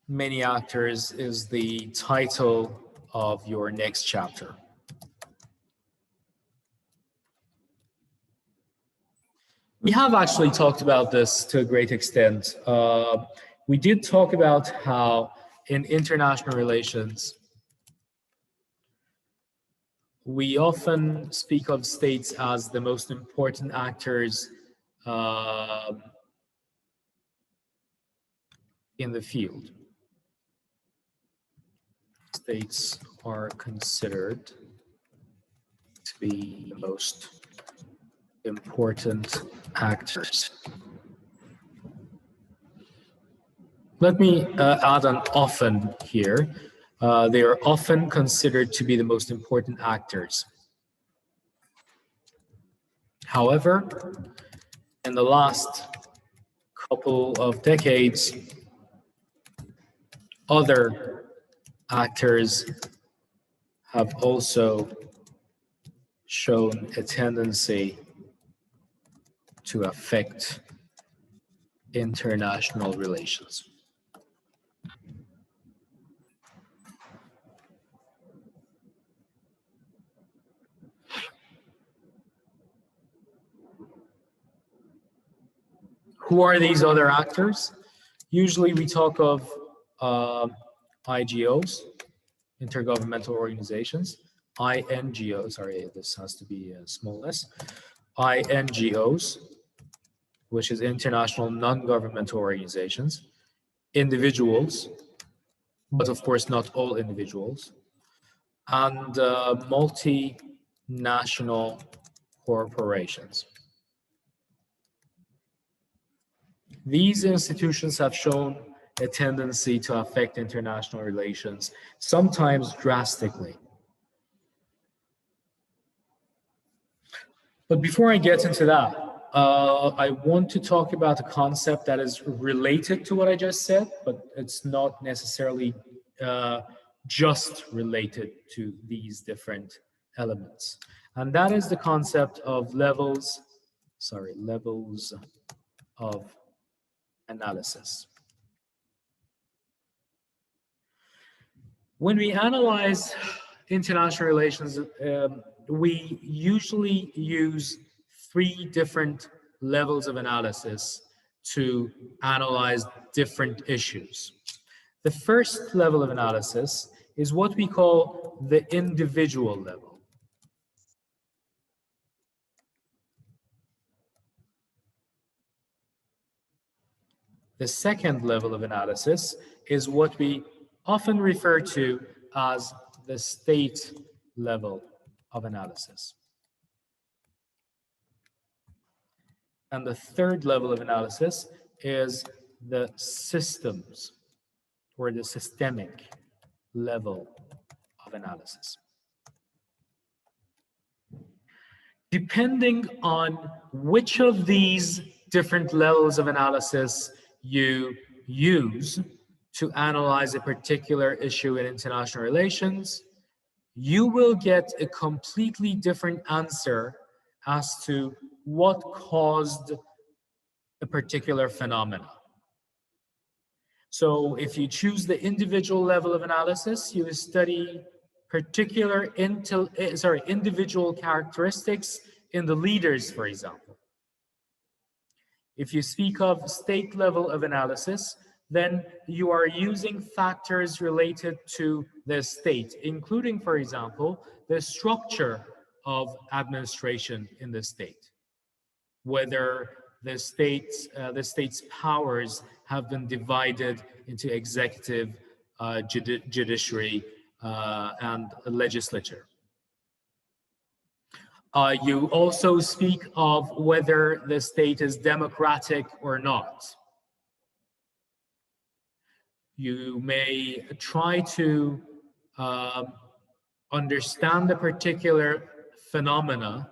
Many Actors is the title of your next chapter. We have actually talked about this to a great extent. We did talk about how in international relations, we often speak of states as the most important actors in the field. States are considered to be the most important actors. Let me add an often here. They are often considered to be the most important actors. However, in the last couple of decades, other actors have also shown a tendency to affect international relations. Who are these other actors? Usually we talk of IGOs, intergovernmental organizations, INGOs, sorry, this has to be a small s, INGOs, which is international non-governmental organizations, individuals, but of course not all individuals, and multinational corporations. These institutions have shown a tendency to affect international relations, sometimes drastically. But before I get into that, I want to talk about a concept that is related to what I just said, but it's not necessarily just related to these different elements. And that is the concept of levels of analysis. When we analyze international relations, we usually use three different levels of analysis to analyze different issues. The first level of analysis is what we call the individual level. The second level of analysis is what we often refer to as the state level of analysis. And the third level of analysis is the systems or the systemic level of analysis. Depending on which of these different levels of analysis you use to analyze a particular issue in international relations, you will get a completely different answer as to what caused a particular phenomena. So if you choose the individual level of analysis, you study particular individual characteristics in the leaders, for example. If you speak of state level of analysis, then you are using factors related to the state, including, for example, the structure of administration in the state, whether the state's powers have been divided into executive, judiciary, and legislature. You also speak of whether the state is democratic or not. You may try to understand the particular phenomena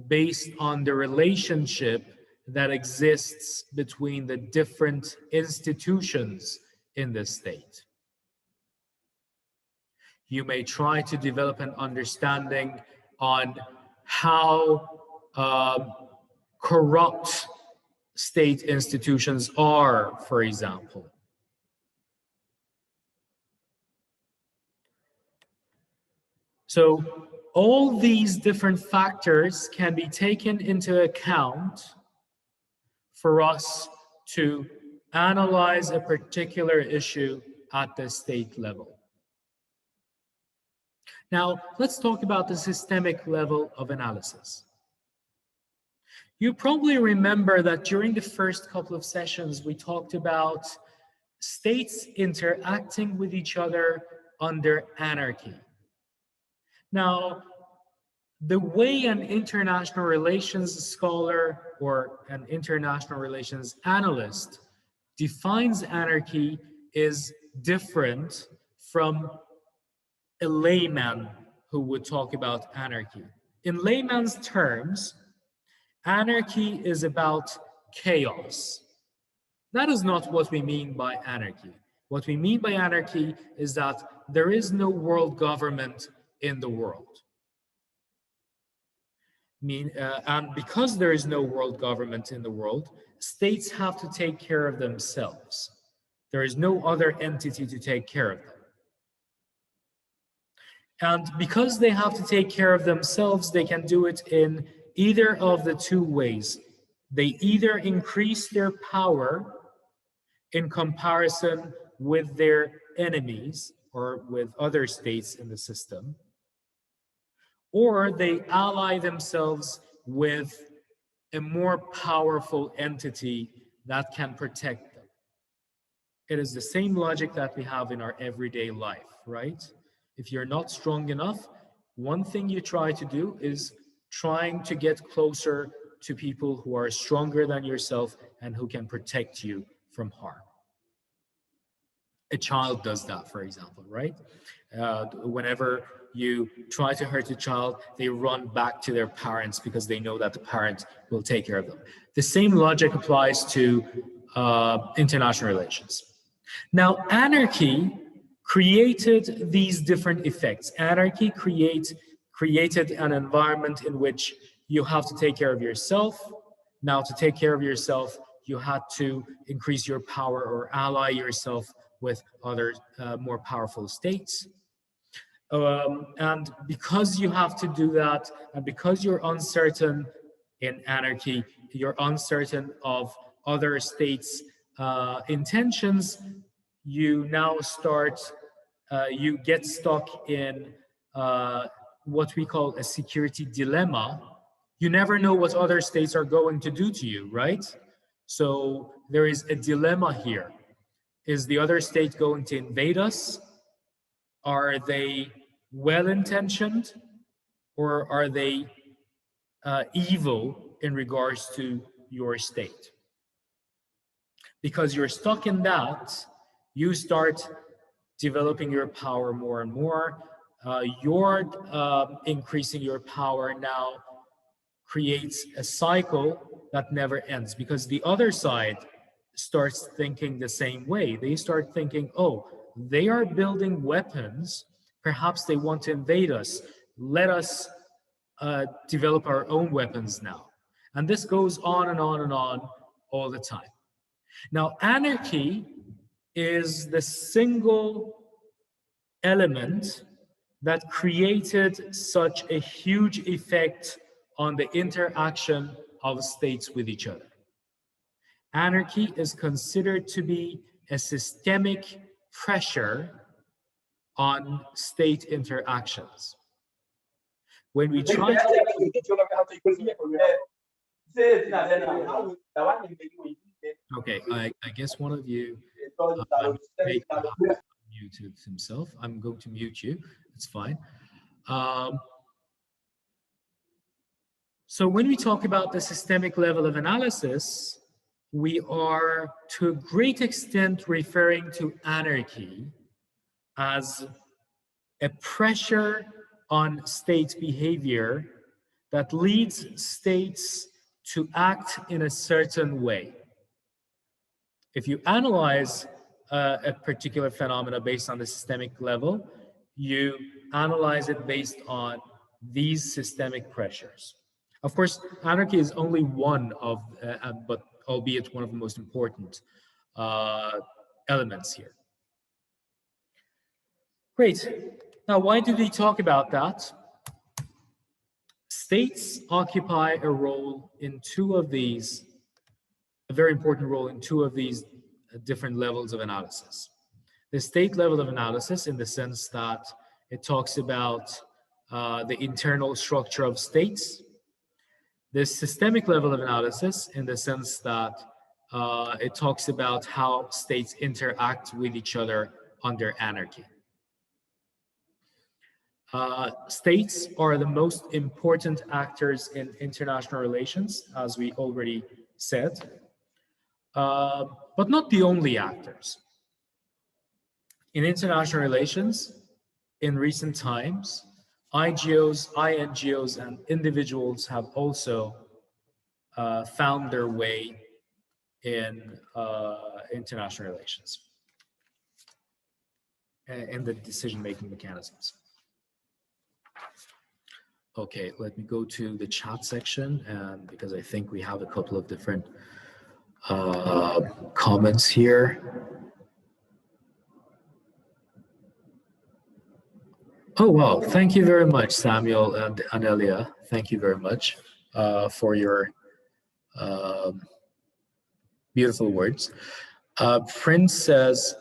based on the relationship that exists between the different institutions in the state. You may try to develop an understanding on how corrupt state institutions are, for example. So all these different factors can be taken into account for us to analyze a particular issue at the state level. Now, let's talk about the systemic level of analysis. You probably remember that during the first couple of sessions, we talked about states interacting with each other under anarchy. Now, the way an international relations scholar or an international relations analyst defines anarchy is different from a layman who would talk about anarchy. In layman's terms, anarchy is about chaos. That is not what we mean by anarchy. What we mean by anarchy is that there is no world government in the world. And because there is no world government in the world, states have to take care of themselves. There is no other entity to take care of them. And because they have to take care of themselves, they can do it in either of the two ways. They either increase their power in comparison with their enemies or with other states in the system, or they ally themselves with a more powerful entity that can protect them. It is the same logic that we have in our everyday life, right? If you're not strong enough, one thing you try to do is trying to get closer to people who are stronger than yourself and who can protect you from harm. A child does that, for example, right? Whenever you try to hurt a child, they run back to their parents because they know that the parent will take care of them. The same logic applies to international relations. Now, anarchy created these different effects. Anarchy created an environment in which you have to take care of yourself. Now, to take care of yourself, you had to increase your power or ally yourself with other more powerful states. And because you have to do that, and because you're uncertain in anarchy, you're uncertain of other states' intentions, you now you get stuck in what we call a security dilemma. You never know what other states are going to do to you, right? So there is a dilemma here. Is the other state going to invade us? Are they well-intentioned, or are they evil in regards to your state. Because you're stuck in that, you start developing your power more and more. You're increasing your power now creates a cycle that never ends, because the other side starts thinking the same way. They start thinking, oh, they are building weapons. Perhaps they want to invade us. Let us develop our own weapons now. And this goes on and on and on all the time. Now, anarchy is the single element that created such a huge effect on the interaction of states with each other. Anarchy is considered to be a systemic pressure on state interactions. When we try okay, I guess one of you muted himself. I'm going to mute you. It's fine. So when we talk about the systemic level of analysis, we are to a great extent referring to anarchy as a pressure on state behavior that leads states to act in a certain way. If you analyze a particular phenomena based on the systemic level, you analyze it based on these systemic pressures. Of course, anarchy is only one of, but albeit one of the most important elements here. Great. Now, why did we talk about that? States occupy a role in two of these, a very important role in two of these different levels of analysis. The state level of analysis, in the sense that it talks about the internal structure of states. The systemic level of analysis, in the sense that it talks about how states interact with each other under anarchy. States are the most important actors in international relations, as we already said, but not the only actors. In international relations, in recent times, IGOs, INGOs, and individuals have also found their way in international relations and the decision-making mechanisms. Okay, let me go to the chat section, and because I think we have a couple of different comments here. Oh, wow. Thank you very much, Samuel and Anelia. Thank you very much for your beautiful words. Prince says,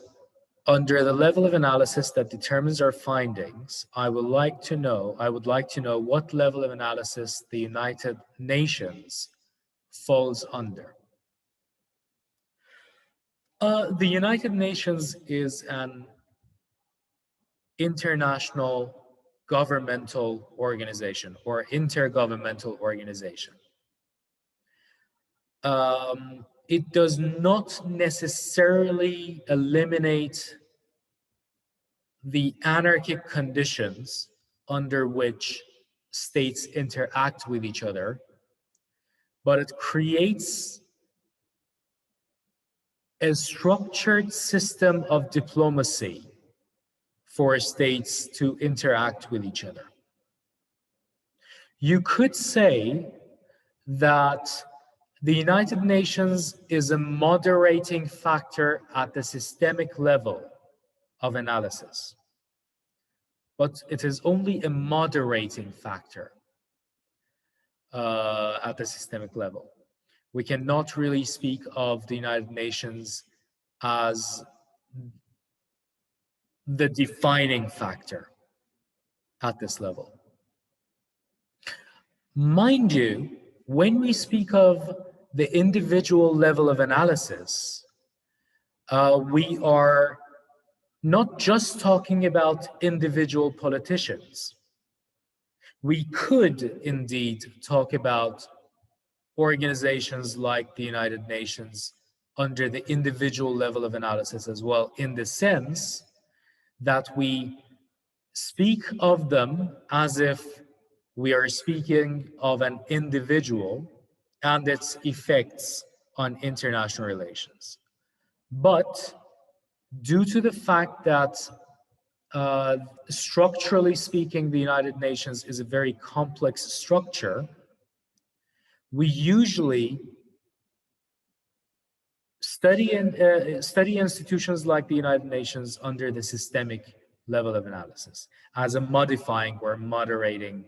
under the level of analysis that determines our findings, I would like to know what level of analysis the United Nations falls under. The United Nations is an international governmental organization or intergovernmental organization. It does not necessarily eliminate the anarchic conditions under which states interact with each other, but it creates a structured system of diplomacy for states to interact with each other. You could say that the United Nations is a moderating factor at the systemic level of analysis, but it is only a moderating factor at the systemic level. We cannot really speak of the United Nations as the defining factor at this level. Mind you, when we speak of the individual level of analysis, we are not just talking about individual politicians. We could indeed talk about organizations like the United Nations under the individual level of analysis as well, in the sense that we speak of them as if we are speaking of an individual and its effects on international relations. But due to the fact that structurally speaking, the United Nations is a very complex structure, we usually study institutions like the United Nations under the systemic level of analysis as a modifying or moderating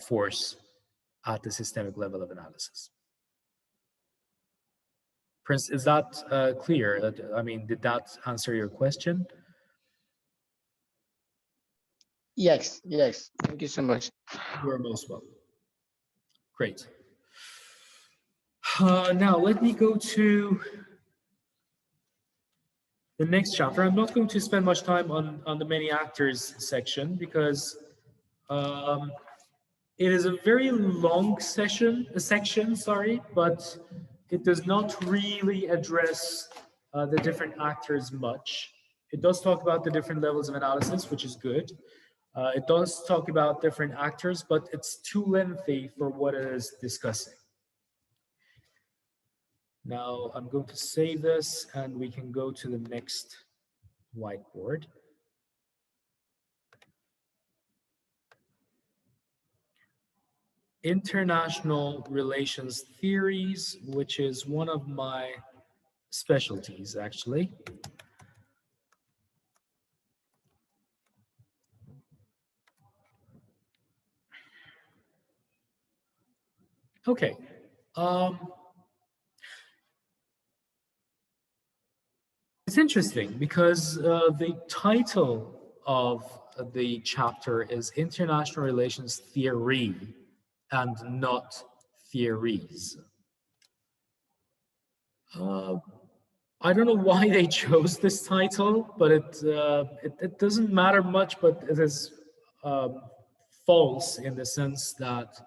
force at the systemic level of analysis. Prince, is that clear? I mean, did that answer your question? Yes, yes. Thank you so much. You are most welcome. Great. Now, let me go to the next chapter. I'm not going to spend much time on the many actors section because it is a very long section, but it does not really address the different actors much. It does talk about the different levels of analysis, which is good. It does talk about different actors, but it's too lengthy for what it is discussing. Now I'm going to save this and we can go to the next whiteboard. International relations theories, which is one of my specialties, actually. Okay. It's interesting because the title of the chapter is International Relations Theory and not Theories. I don't know why they chose this title, but it doesn't matter much, but it is false in the sense that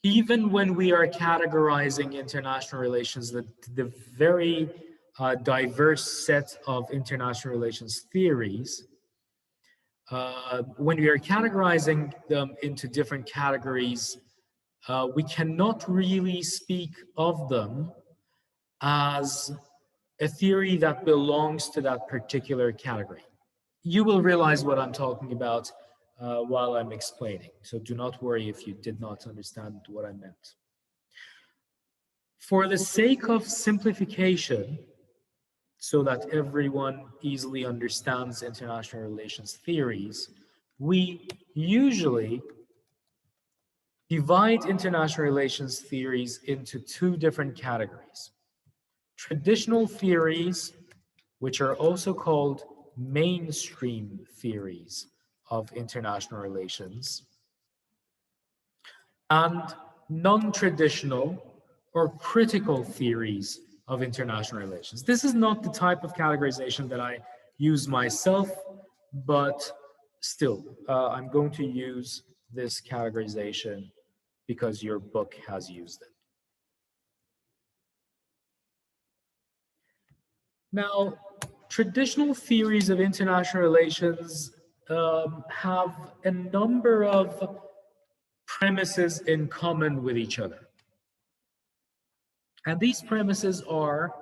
even when we are categorizing international relations, the very diverse set of international relations theories, when we are categorizing them into different categories, we cannot really speak of them as a theory that belongs to that particular category. You will realize what I'm talking about while I'm explaining, so do not worry if you did not understand what I meant. For the sake of simplification, so that everyone easily understands international relations theories, we usually divide international relations theories into two different categories. Traditional theories, which are also called mainstream theories of international relations, and non-traditional or critical theories of international relations. This is not the type of categorization that I use myself, but still, I'm going to use this categorization because your book has used it. Now, traditional theories of international relations have a number of premises in common with each other. And these premises are,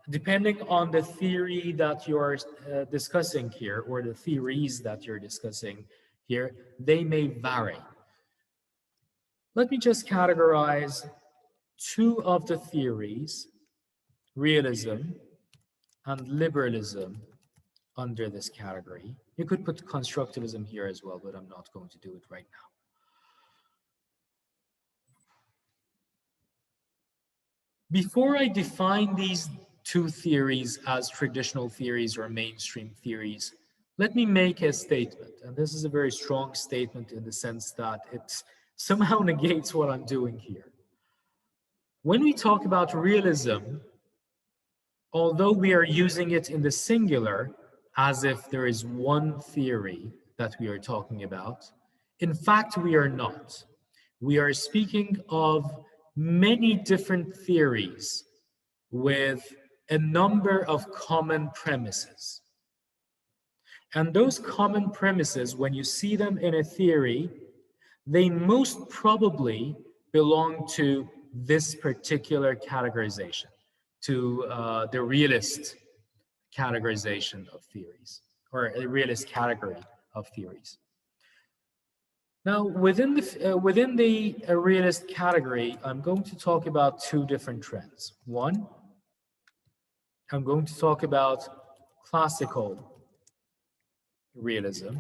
depending on the theory that you're discussing here, or the theories that you're discussing here, they may vary. Let me just categorize two of the theories, realism and liberalism, under this category. You could put constructivism here as well, but I'm not going to do it right now. Before I define these two theories as traditional theories or mainstream theories, let me make a statement. And this is a very strong statement in the sense that it somehow negates what I'm doing here. When we talk about realism, although we are using it in the singular, as if there is one theory that we are talking about, in fact, we are not. We are speaking of many different theories with a number of common premises. And those common premises, when you see them in a theory, they most probably belong to this particular categorization, to the realist categorization of theories, or a realist category of theories. Now, within the realist category, I'm going to talk about two different trends. One, I'm going to talk about classical realism.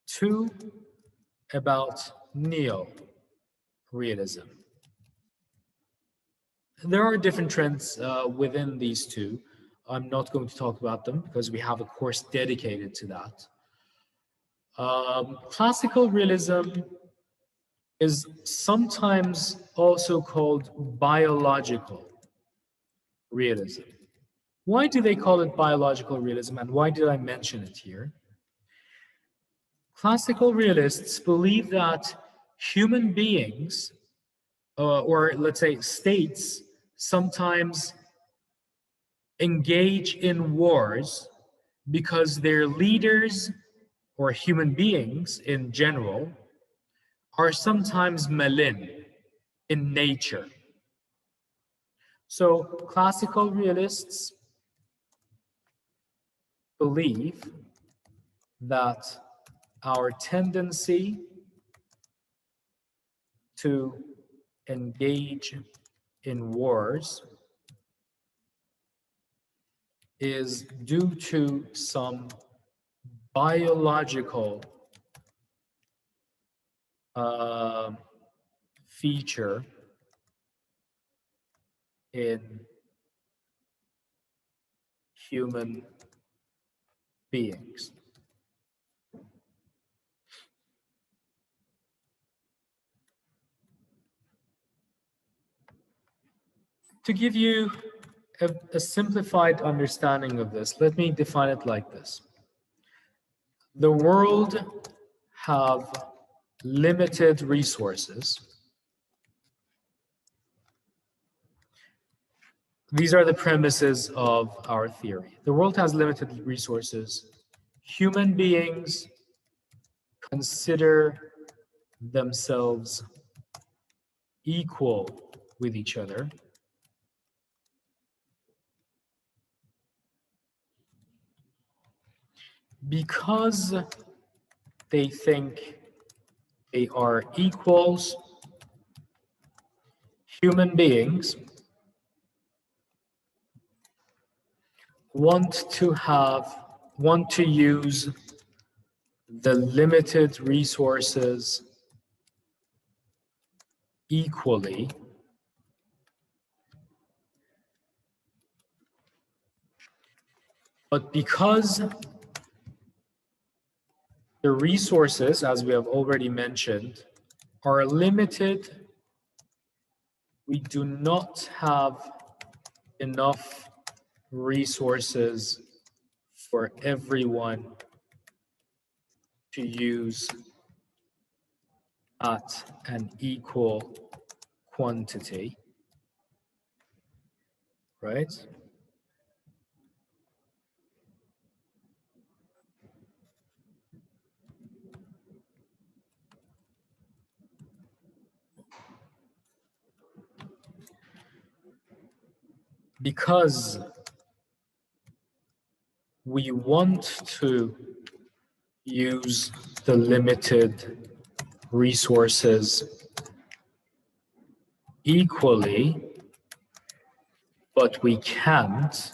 Two, about neo-realism. There are different trends within these two. I'm not going to talk about them because we have a course dedicated to that. Classical realism is sometimes also called biological realism. Why do they call it biological realism, and why did I mention it here? Classical realists believe that human beings, or let's say states, sometimes engage in wars because their leaders, or human beings in general, are sometimes malign in nature. So classical realists believe that our tendency to engage in wars is due to some biological feature in human beings. To give you a simplified understanding of this, let me define it like this. The world have limited resources. These are the premises of our theory. The world has limited resources. Human beings consider themselves equal with each other. Because they think they are equals, human beings want to use the limited resources equally, but because the resources, as we have already mentioned, are limited, we do not have enough resources for everyone to use at an equal quantity, right? Because we want to use the limited resources equally, but we can't,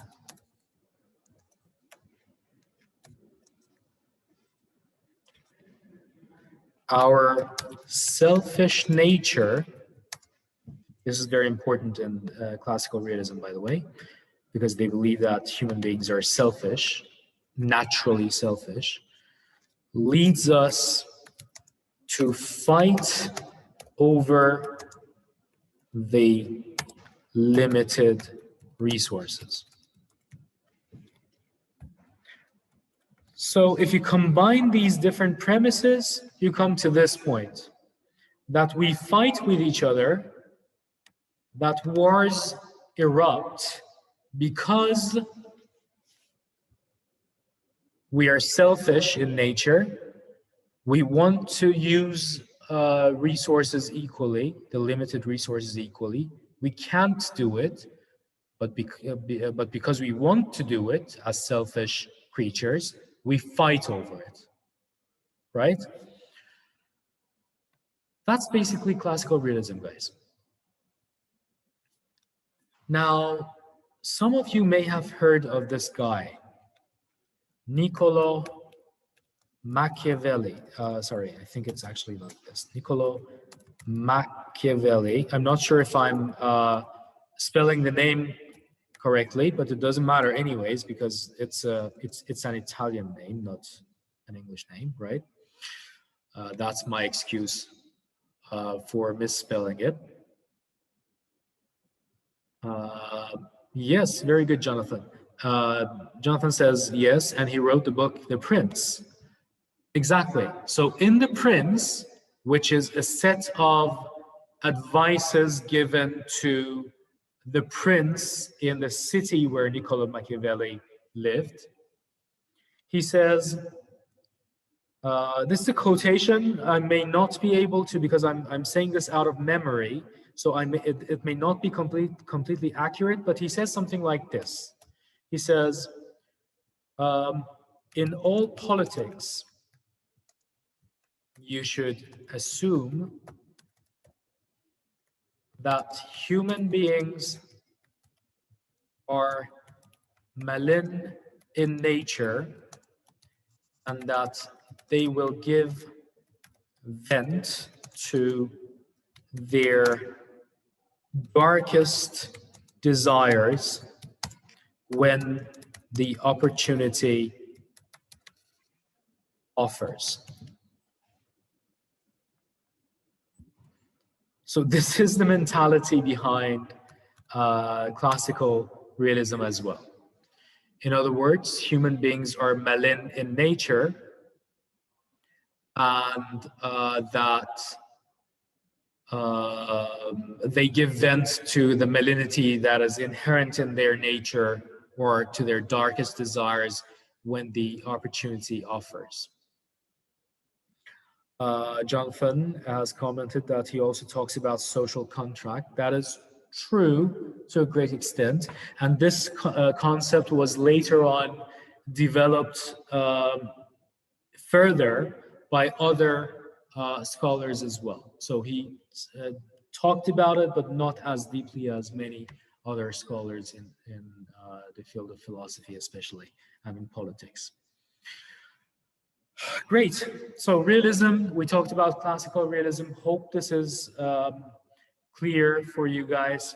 our selfish nature, this is very important in classical realism, by the way, because they believe that human beings are selfish, naturally selfish, leads us to fight over the limited resources. So if you combine these different premises, you come to this point. that we fight with each other, that wars erupt because we are selfish in nature. We want to use resources equally, the limited resources equally. We can't do it, but because we want to do it as selfish creatures, we fight over it, right? That's basically classical realism, guys. Now, some of you may have heard of this guy, Niccolo Machiavelli. Sorry, I think it's actually like this. Niccolo Machiavelli. I'm not sure if I'm spelling the name correctly, but it doesn't matter anyways because it's an Italian name, not an English name, right? That's my excuse for misspelling it. Yes, very good, Jonathan. Jonathan says yes, and he wrote the book The Prince. Exactly. So in The Prince, which is a set of advices given to the prince in the city where Niccolo Machiavelli lived, he says, this is a quotation. I may not be able to, because I'm saying this out of memory, so it may not be completely accurate, but he says something like this. He says, in all politics, you should assume that human beings are malign in nature and that they will give vent to their darkest desires when the opportunity offers. So this is the mentality behind classical realism as well. In other words, human beings are malign in nature, and that they give vent to the malignity that is inherent in their nature or to their darkest desires when the opportunity offers. Jonathan has commented that he also talks about social contract. That is true to a great extent. And this concept was later on developed further by other scholars as well. So he talked about it, but not as deeply as many other scholars in the field of philosophy, especially, and in politics. Great. So realism, we talked about classical realism. Hope this is clear for you guys.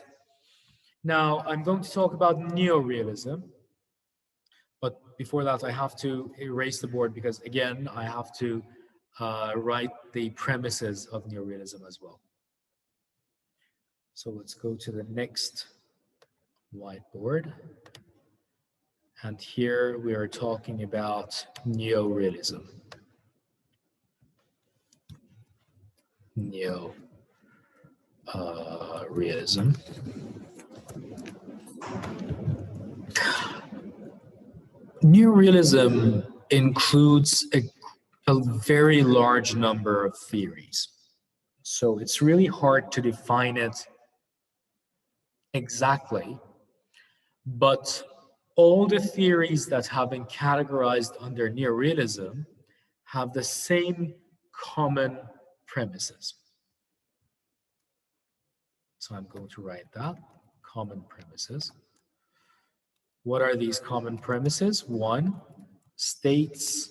Now, I'm going to talk about neorealism. But before that, I have to erase the board because, again, I have to write the premises of neorealism as well. So let's go to the next whiteboard. And here we are talking about neorealism. Realism. Neorealism includes a very large number of theories. So it's really hard to define it exactly, but all the theories that have been categorized under neorealism have the same common premises. So I'm going to write that, common premises. What are these common premises? One, states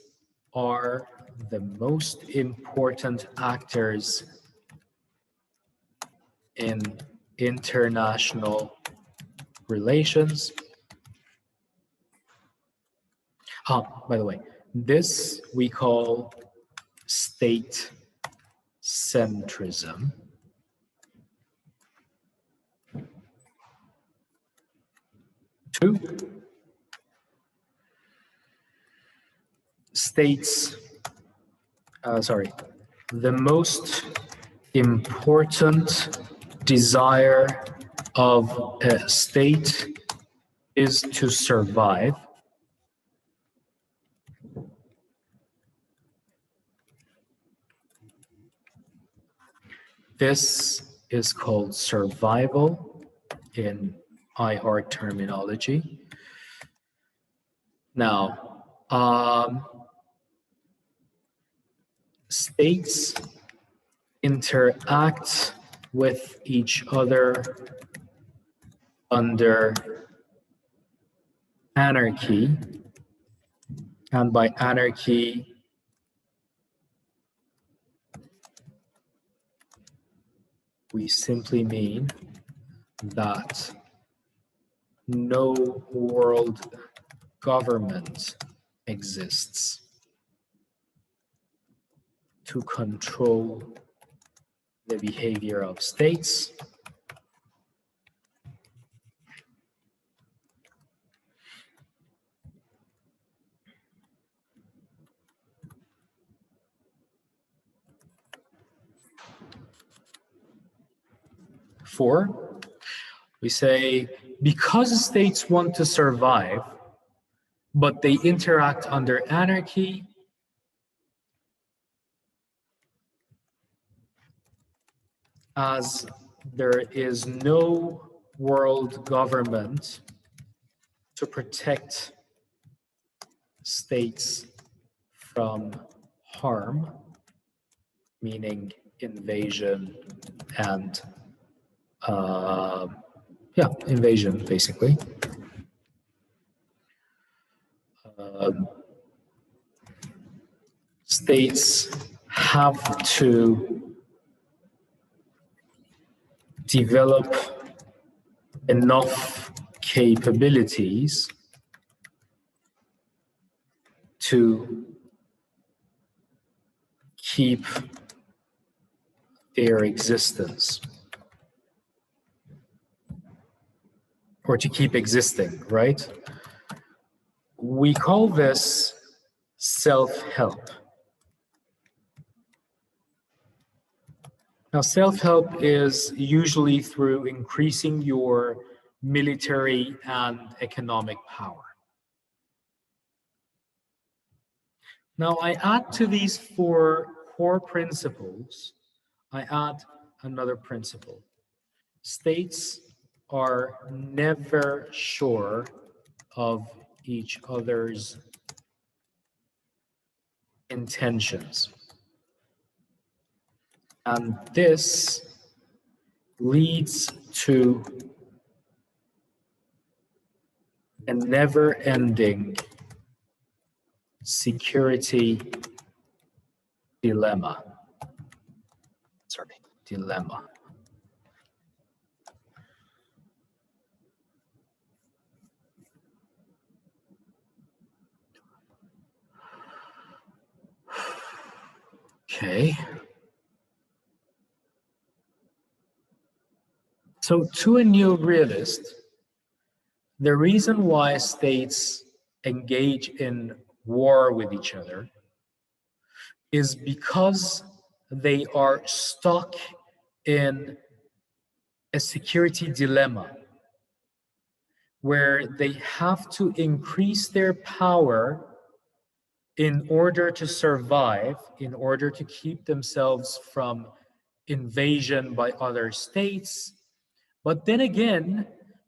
are the most important actors in international relations. By the way, this we call state centrism. Two, states, the most important desire of a state is to survive. This is called survival in IR terminology. Now, states interact with each other under anarchy, and by anarchy, we simply mean that no world government exists to control the behavior of states. Four, we say, because states want to survive, but they interact under anarchy, as there is no world government to protect states from harm, meaning invasion and invasion, basically. States have to develop enough capabilities to keep their existence, or to keep existing, right? We call this self-help. Now, self-help is usually through increasing your military and economic power. Now, I add to these four core principles, I add another principle. States are never sure of each other's intentions. And this leads to a never-ending security dilemma. Dilemma. Okay. So to a new realist, the reason why states engage in war with each other is because they are stuck in a security dilemma where they have to increase their power in order to survive, in order to keep themselves from invasion by other states. But then again,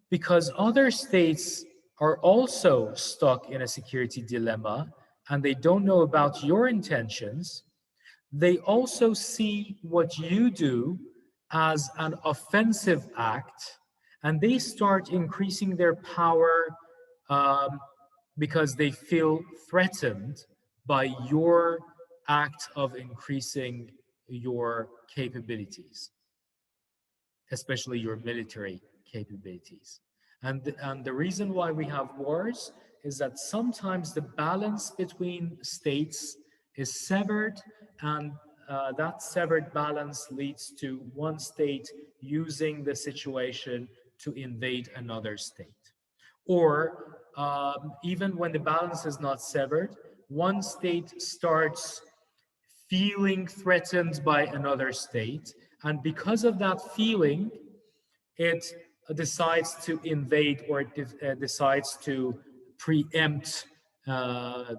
because other states are also stuck in a security dilemma and they don't know about your intentions, they also see what you do as an offensive act, and they start increasing their power because they feel threatened by your act of increasing your capabilities, especially your military capabilities. And the reason why we have wars is that sometimes the balance between states is severed, and that severed balance leads to one state using the situation to invade another state. Or even when the balance is not severed, one state starts feeling threatened by another state, And because of that feeling, it decides to invade, or it decides to preempt an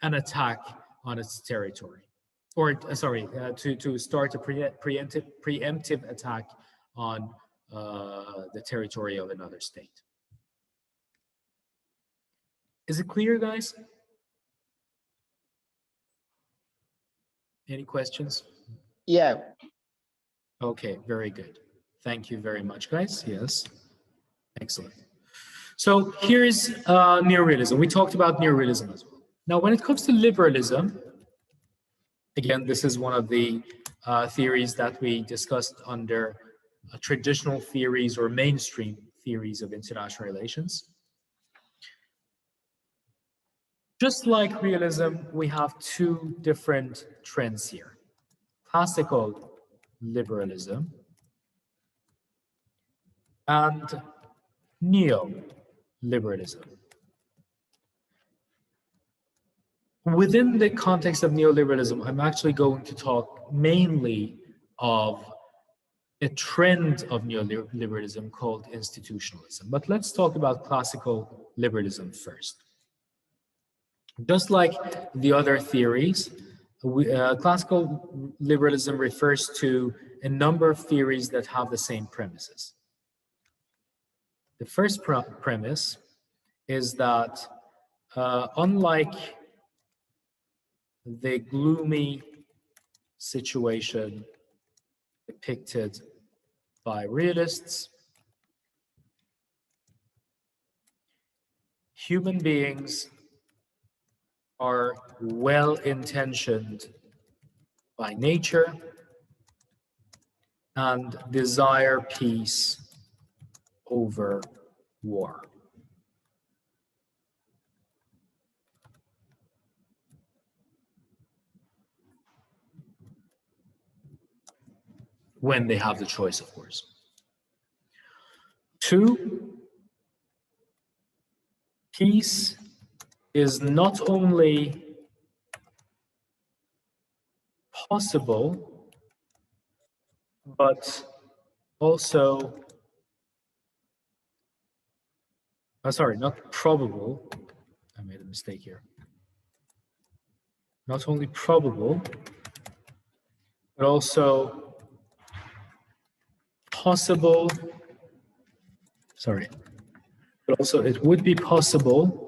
attack on its territory, or to start a preemptive attack on the territory of another state. Is it clear, guys? Any questions? Yeah. Okay, very good. Thank you very much, guys. Yes, excellent. So here's neorealism. We talked about neorealism as well. Now, when it comes to liberalism, again, this is one of the theories that we discussed under traditional theories or mainstream theories of international relations. Just like realism, we have two different trends here. Classical liberalism and neoliberalism. Within the context of neoliberalism, I'm actually going to talk mainly of a trend of neoliberalism called institutionalism. But let's talk about classical liberalism first. Just like the other theories, classical liberalism refers to a number of theories that have the same premises. The first premise is that unlike the gloomy situation depicted by realists, human beings are well-intentioned by nature and desire peace over war. When they have the choice, of course. Two, peace is not only possible, but also, sorry, not probable. I made a mistake here. Not only probable, but also possible. Sorry, but also it would be possible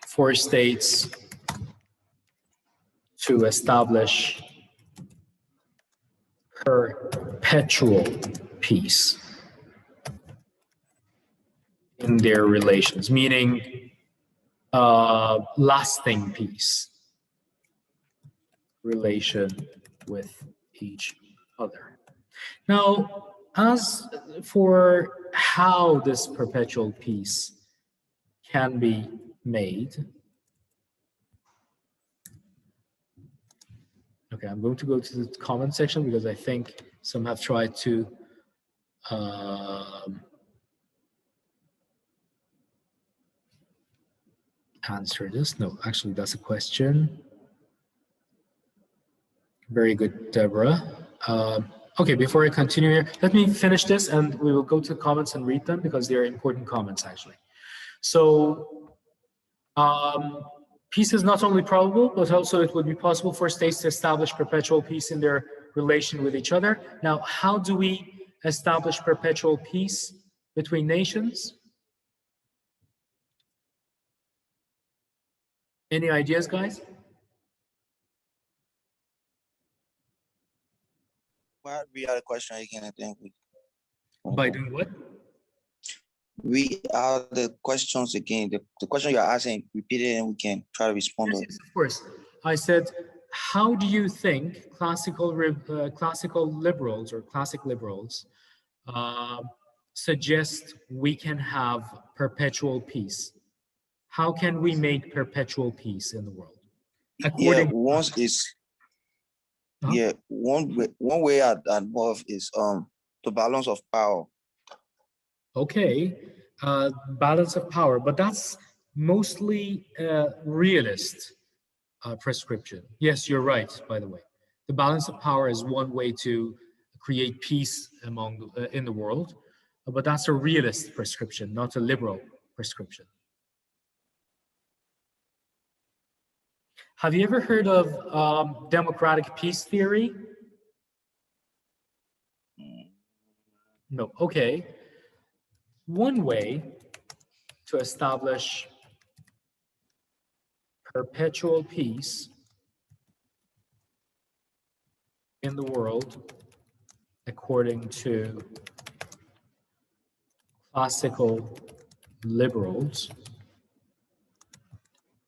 for states to establish perpetual peace in their relations, meaning lasting peace relation with each other. Now, as for how this perpetual peace can be made, okay, I'm going to go to the comment section because I think some have tried to answer this. No, actually, that's a question. Very good, Deborah. Okay, before I continue here, let me finish this and we will go to the comments and read them because they are important comments, actually. So, peace is not only probable, but also it would be possible for states to establish perpetual peace in their relation with each other. Now, how do we establish perpetual peace between nations? Any ideas, guys? Well, we had a question again, I think. By doing what? We are the questions again. The question you're asking, repeat it and we can try to respond. Yes, of course. I said, how do you think classical liberals or classic liberals suggest we can have perpetual peace? How can we make perpetual peace in the world? Yeah, once is yeah, one way I'd involve is the balance of power. Okay, balance of power, but that's mostly realist prescription. Yes, you're right, by the way. The balance of power is one way to create peace among in the world, but that's a realist prescription, not a liberal prescription. Have you ever heard of democratic peace theory? No. Okay. One way to establish perpetual peace in the world, according to classical liberals,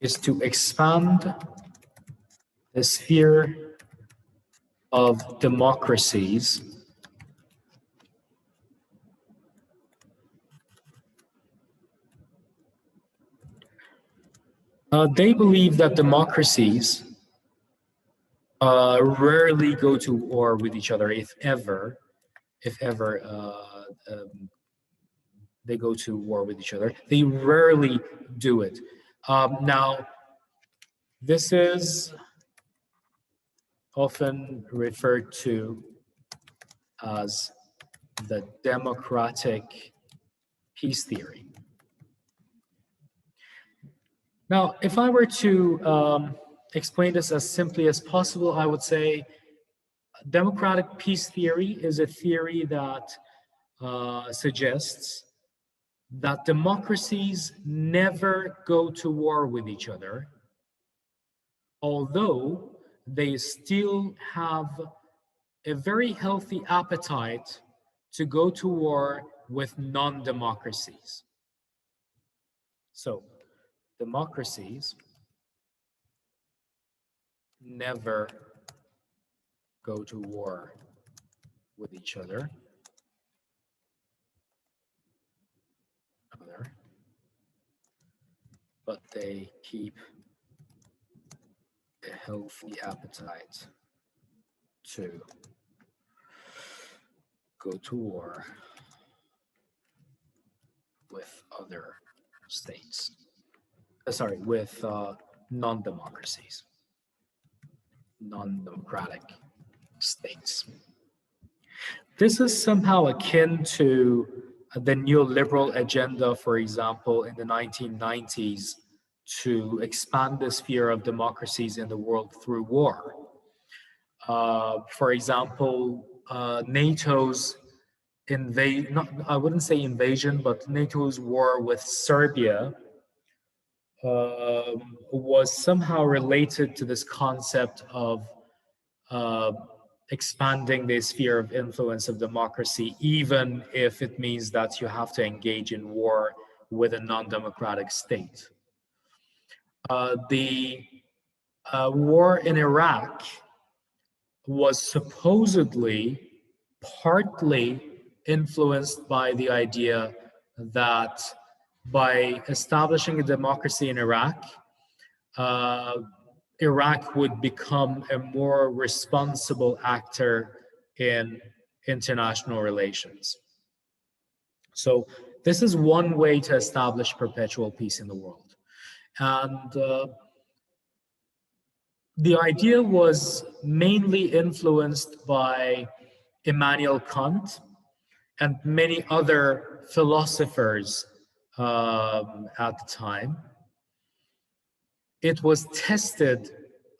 is to expand the sphere of democracies they believe that democracies rarely go to war with each other, if ever they go to war with each other. They rarely do it. Now, this is often referred to as the democratic peace theory. Now, if I were to explain this as simply as possible, I would say democratic peace theory is a theory that suggests that democracies never go to war with each other, although they still have a very healthy appetite to go to war with non-democracies. So, democracies never go to war with each other, but they keep a healthy appetite to go to war with other states. With non-democracies, non-democratic states. This is somehow akin to the neoliberal agenda, for example, in the 1990s, to expand the sphere of democracies in the world through war. For example, NATO's I wouldn't say invasion, but NATO's war with Serbia was somehow related to this concept of expanding the sphere of influence of democracy, even if it means that you have to engage in war with a non-democratic state. The war in Iraq was supposedly partly influenced by the idea that by establishing a democracy in Iraq, Iraq would become a more responsible actor in international relations. So this is one way to establish perpetual peace in the world. And the idea was mainly influenced by Immanuel Kant and many other philosophers at the time. It was tested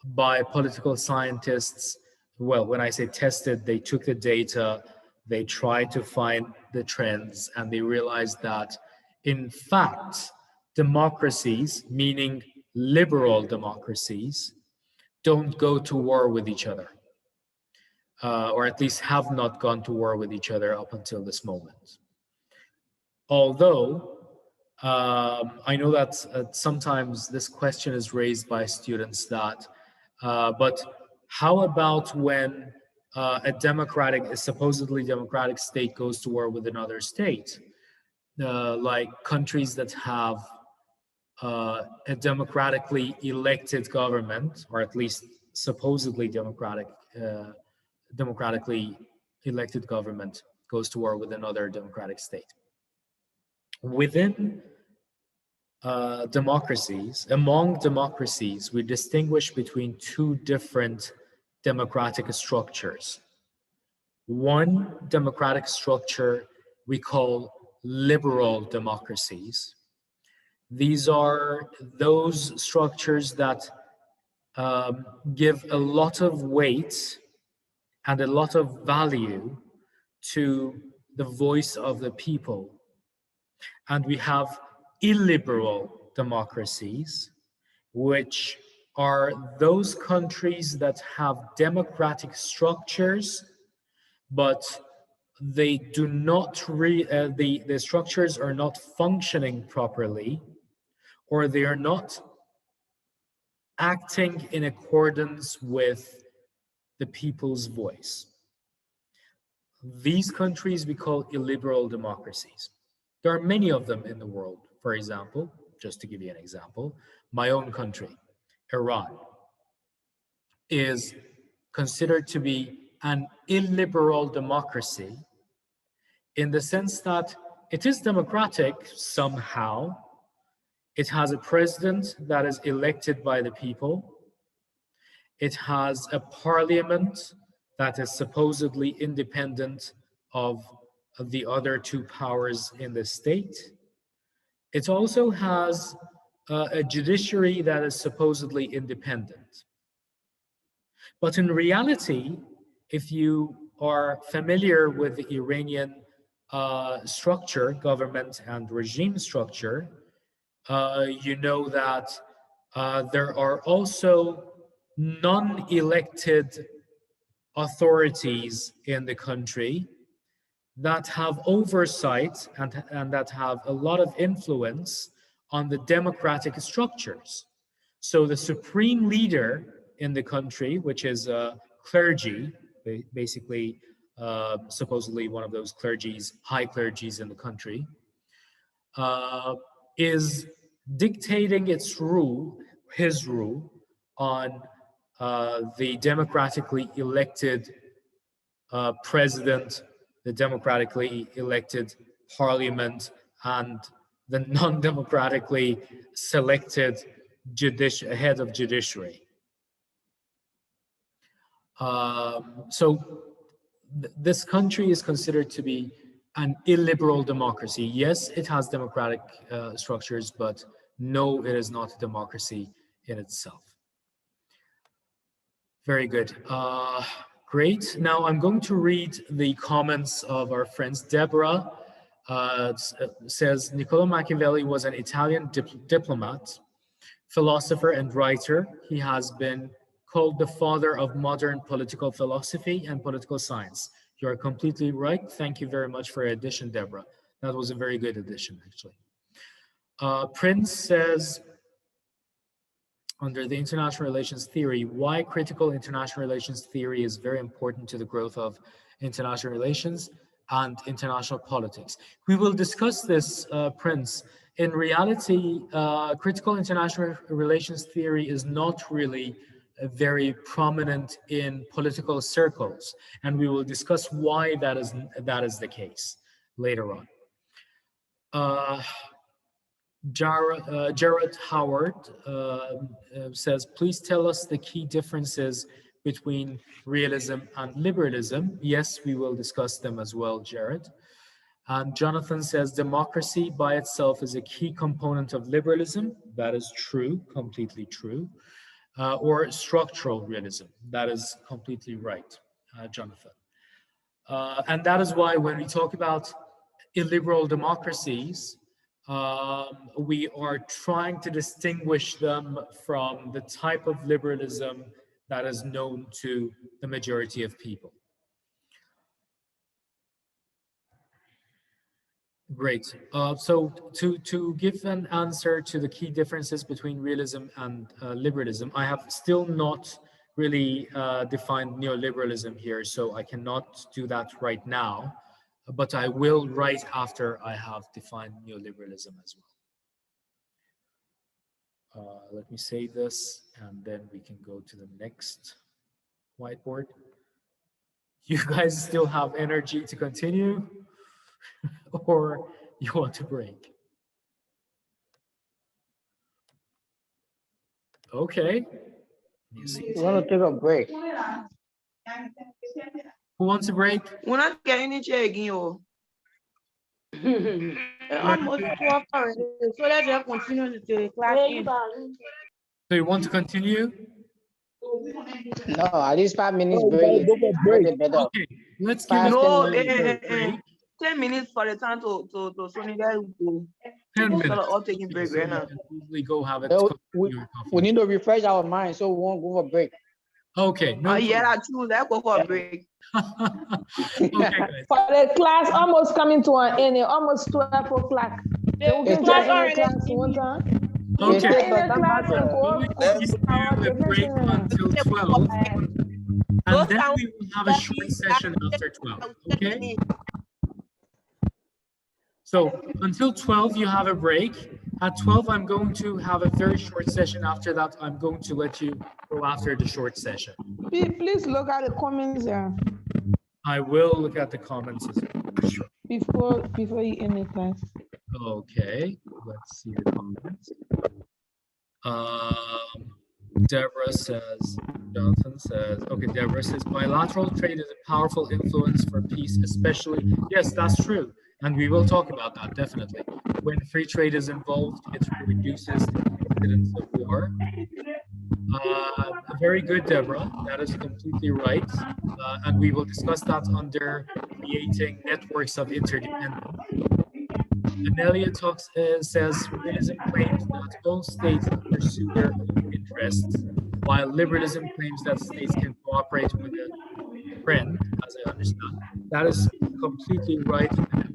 by political scientists. Well, when I say tested, they took the data, they tried to find the trends, and they realized that, in fact, democracies, meaning liberal democracies, don't go to war with each other, or at least have not gone to war with each other up until this moment. Although, I know that sometimes this question is raised by students that, but how about when a supposedly democratic state goes to war with another state? Like countries that have a democratically elected government, or at least supposedly democratically elected government goes to war with another democratic state. Within democracies, among democracies, we distinguish between two different democratic structures. One democratic structure we call liberal democracies. These are those structures that give a lot of weight and a lot of value to the voice of the people. And we have illiberal democracies, which are those countries that have democratic structures, but they do not the structures are not functioning properly, or they are not acting in accordance with the people's voice. These countries we call illiberal democracies. There are many of them in the world. For example, just to give you an example, my own country, Iran, is considered to be an illiberal democracy in the sense that it is democratic somehow. It has a president that is elected by the people. It has a parliament that is supposedly independent of the other two powers in the state. It also has a judiciary that is supposedly independent. But in reality, if you are familiar with the Iranian structure, government and regime structure, you know that there are also non-elected authorities in the country that have oversight and that have a lot of influence on the democratic structures. So the supreme leader in the country, which is clergy, basically supposedly one of those clergies, high clergies in the country, is dictating his rule on the democratically elected president, the democratically elected parliament, and the non-democratically selected head of judiciary. This country is considered to be an illiberal democracy. Yes, it has democratic structures, but no, it is not a democracy in itself. Very good. Great. Now I'm going to read the comments of our friends. Deborah says, Niccolo Machiavelli was an Italian diplomat, philosopher, and writer. He has been called the father of modern political philosophy and political science. You are completely right. Thank you very much for your addition, Deborah. That was a very good addition, actually. Prince says, under the international relations theory, why critical international relations theory is very important to the growth of international relations and international politics. We will discuss this, Prince. In reality, critical international relations theory is not really very prominent in political circles, and we will discuss why that is the case later on. Jared Howard says, please tell us the key differences between realism and liberalism. Yes, we will discuss them as well, Jared. And Jonathan says, democracy by itself is a key component of liberalism. That is true, completely true. Or structural realism. That is completely right, Jonathan. And that is why when we talk about illiberal democracies, we are trying to distinguish them from the type of liberalism that is known to the majority of people. Great. So to give an answer to the key differences between realism and liberalism, I have still not really defined neoliberalism here, so I cannot do that right now, but I will right after I have defined neoliberalism as well. Let me save this, and then we can go to the next whiteboard. You guys still have energy to continue? Or you want to break? Okay, You see? We want to take a break. Who wants a break? We're not getting any chair again, yo. Almost 12 already. So let's just continue the class in. So you want to continue? No, at least 5 minutes Oh, we gotta break. go for a break. Already better. Okay, let's give Five, it No, 10 minutes break. 10 minutes for the time to Sonny guy to 10 sort minutes. of all taking Okay, break so right you now. can easily go have it. No, your coffee. we need to refresh our mind, so we won't go for break. Okay, no Yeah, problem. I choose. I go for a break. Okay, guys. For the class almost coming to an end, almost 12 o'clock. They will It's get just- in the class one time. It's Okay. just In the class and go We'll give you a break until 12, and then we will have a short session after 12, okay? So until 12, you have a break. At 12, I'm going to have a very short session. After that, I'm going to let you go after the short session. Please look at the comments I will look at the comments as well. Sure. before you end the class. Okay, let's see the comments. Deborah says, Jonathan says, okay, Deborah says, bilateral trade is a powerful influence for peace, especially, yes, that's true. And we will talk about that, definitely. When free trade is involved, it reduces the incidence of war. Very good, Deborah. That is completely right. And we will discuss that under creating networks of interdependence. Amelia says realism claims that all states pursue their own interests, while liberalism claims that states can cooperate with a friend, as I understand. That is completely right, Amelia.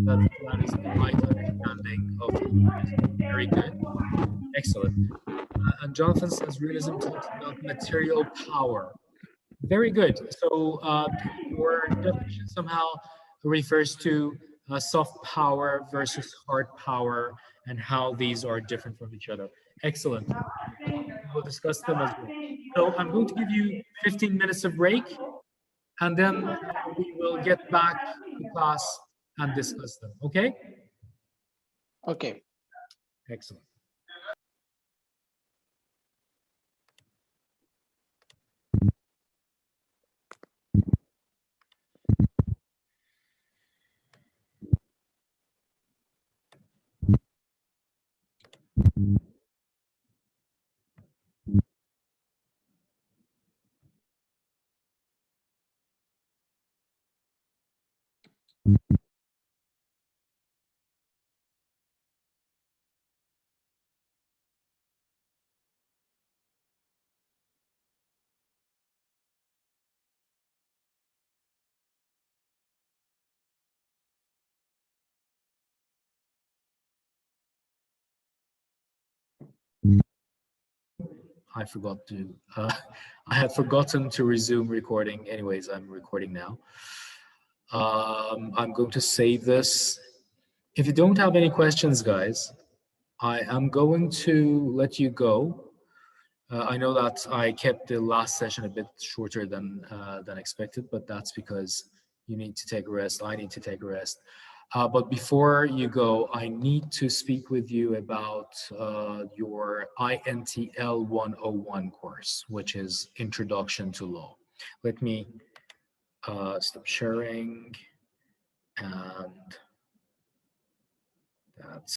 That is the right understanding of liberalism. Very good. Excellent. And Jonathan says realism talks about material power. Very good. So your definition somehow refers to soft power versus hard power and how these are different from each other. Excellent. We'll discuss them as well. So I'm going to give you 15 minutes of break, and then we will get back to class and discuss them. Okay? Okay. Excellent. I forgot to, I had forgotten to resume recording. Anyways, I'm recording now. I'm going to save this. If you don't have any questions, guys, I am going to let you go. I know that I kept the last session a bit shorter than expected, but that's because you need to take a rest. I need to take a rest. But before you go, I need to speak with you about your INTL 101 course, which is Introduction to Law. Let me stop sharing, and that's